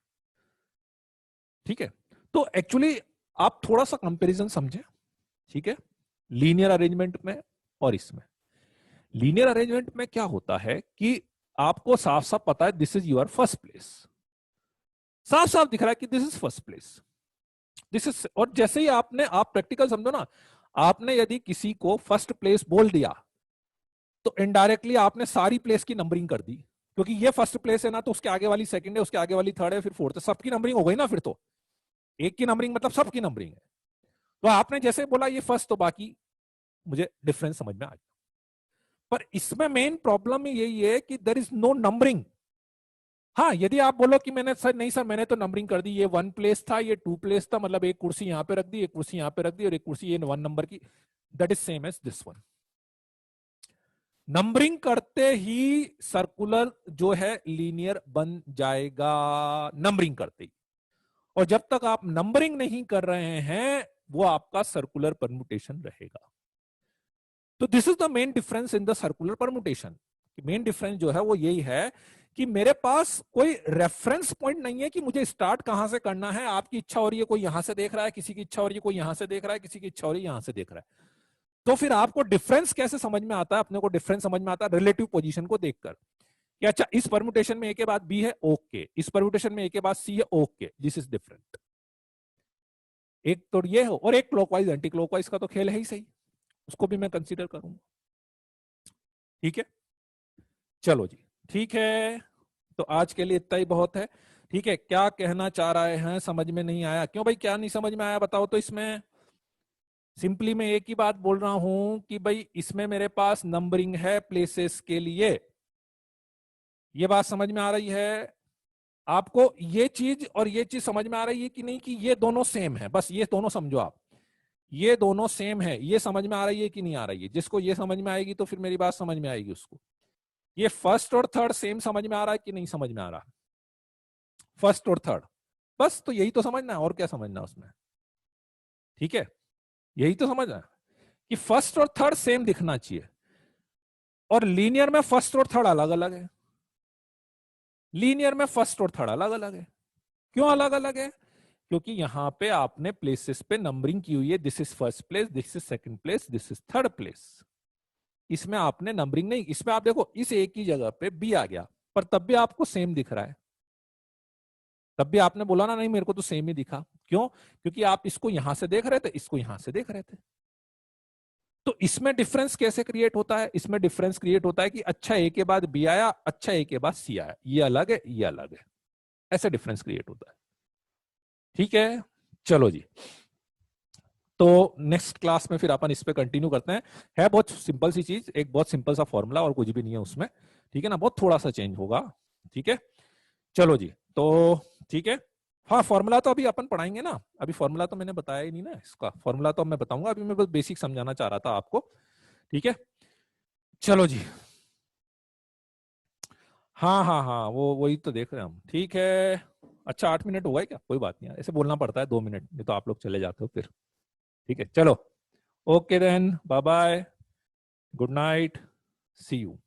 ठीक है, तो एक्चुअली आप थोड़ा सा कंपैरिजन समझें, ठीक है, लीनियर अरेंजमेंट में और इसमें। लीनियर अरेंजमेंट में क्या होता है कि आपको साफ साफ पता है this is your first place, साफ साफ दिख रहा है कि this is first place, this is. और जैसे ही आप प्रैक्टिकल समझो ना, आपने यदि किसी को फर्स्ट प्लेस बोल दिया तो इनडायरेक्टली आपने सारी प्लेस की नंबरिंग कर दी, क्योंकि ये फर्स्ट प्लेस है ना, तो उसके आगे वाली सेकंड है, उसके आगे वाली थर्ड है, फिर फोर्थ है, सबकी नंबरिंग हो गई ना। फिर तो एक की नंबरिंग मतलब सबकी नंबरिंग है। तो आपने जैसे बोला ये फर्स्ट, तो बाकी मुझे डिफरेंस समझ में आ गया। पर इसमें मेन प्रॉब्लम यही है कि देयर इज नो नंबरिंग। हाँ, यदि आप बोलो कि मैंने सर नहीं सर मैंने तो नंबरिंग कर दी, ये 1 प्लेस था, ये 2 प्लेस था, मतलब एक कुर्सी यहां पे रख दी, एक कुर्सी यहां पे रख दी और एक कुर्सी ये 1 नंबर की, that is same as this one. Numbering करते ही सर्कुलर जो है लीनियर बन जाएगा, नंबरिंग करते ही। और जब तक आप नंबरिंग नहीं कर रहे हैं वो आपका सर्कुलर परम्यूटेशन रहेगा। तो this is the main difference in the circular permutation. Main difference जो है वो यही है कि मेरे पास कोई रेफरेंस पॉइंट नहीं है कि मुझे स्टार्ट कहां से करना है। आपकी इच्छा हो रही है, कोई यहां से देख रहा है, किसी की इच्छा हो रही है, कोई यहां से देख रहा है, किसी की इच्छा हो रही है यहां से देख रहा है। तो फिर आपको डिफरेंस कैसे समझ में आता है? अपने को डिफरेंस समझ में आता है रिलेटिव पोजीशन को देखकर कि अच्छा इस परम्यूटेशन में ए के बाद बी है, ओके, इस परम्यूटेशन में ए के बाद सी है, ओके, दिस इज डिफरेंट। एक तो ये हो, और एक क्लॉकवाइज एंटी क्लॉकवाइज का तो खेल है ही सही, उसको भी मैं कंसीडर करूंगा। ठीक है, चलो जी, ठीक है, तो आज के लिए इतना ही बहुत है। ठीक है, क्या कहना चाह रहे हैं? समझ में नहीं आया? क्यों भाई, क्या नहीं समझ में आया बताओ तो। इसमें सिंपली मैं एक ही बात बोल रहा हूं कि भाई इसमें मेरे पास नंबरिंग है प्लेसेस के लिए, ये बात समझ में आ रही है आपको? ये चीज और ये चीज समझ में आ रही है कि नहीं, कि ये दोनों सेम है, बस ये दोनों समझो आप, ये दोनों सेम है, ये समझ में आ रही है कि नहीं आ रही है? जिसको ये समझ में आएगी तो फिर मेरी बात समझ में आएगी उसको। ये फर्स्ट और थर्ड सेम समझ में आ रहा है कि नहीं समझ में आ रहा? फर्स्ट और थर्ड, बस तो यही तो समझना है, और क्या समझना है उसमें? ठीक है, यही तो समझना है कि फर्स्ट और थर्ड सेम दिखना चाहिए। और लीनियर में फर्स्ट और थर्ड अलग अलग है, लीनियर में फर्स्ट और थर्ड अलग अलग है। क्यों अलग अलग है? क्योंकि यहां पे आपने प्लेसेस पे नंबरिंग की हुई है, this is first place, this is second place, this is third place. इसमें आपने नंबरिंग नहीं, इसमें आप देखो इस एक ही जगह पे बी आ गया, पर तब भी आपको सेम दिख रहा है, तब भी आपने बोला ना नहीं मेरे को तो सेम ही दिखा। क्यों? क्योंकि आप इसको यहां से देख रहे थे, इसको यहां से देख रहे थे। तो इसमें डिफरेंस कैसे क्रिएट होता है? इसमें डिफरेंस क्रिएट होता है कि अच्छा ए के बाद बी आया, अच्छा ए के बाद सी आया, ये अलग है, ये अलग है, ऐसे डिफरेंस क्रिएट होता है। ठीक है, चलो जी, तो नेक्स्ट क्लास में फिर अपन इस पे कंटिन्यू करते हैं। है बहुत सिंपल सी चीज, एक बहुत सिंपल सा फॉर्मूला और कुछ भी नहीं है उसमें, ठीक है ना, बहुत थोड़ा सा चेंज होगा। ठीक है, चलो जी, तो ठीक है। हाँ, फॉर्मूला तो अभी अपन पढ़ाएंगे ना, अभी फॉर्मूला तो मैंने बताया ही नहीं ना, इसका फॉर्मूला तो मैं बताऊंगा, अभी मैं बस बेसिक समझाना चाह रहा था आपको। ठीक है, चलो जी, हाँ हाँ हाँ, वो वही तो देख रहे हैं हम। ठीक है, अच्छा 8 मिनट हुआ है क्या? कोई बात नहीं, ऐसे बोलना पड़ता है 2 मिनट, नहीं तो आप लोग चले जाते हो फिर। ठीक है, चलो, okay then, bye bye, good night, see you.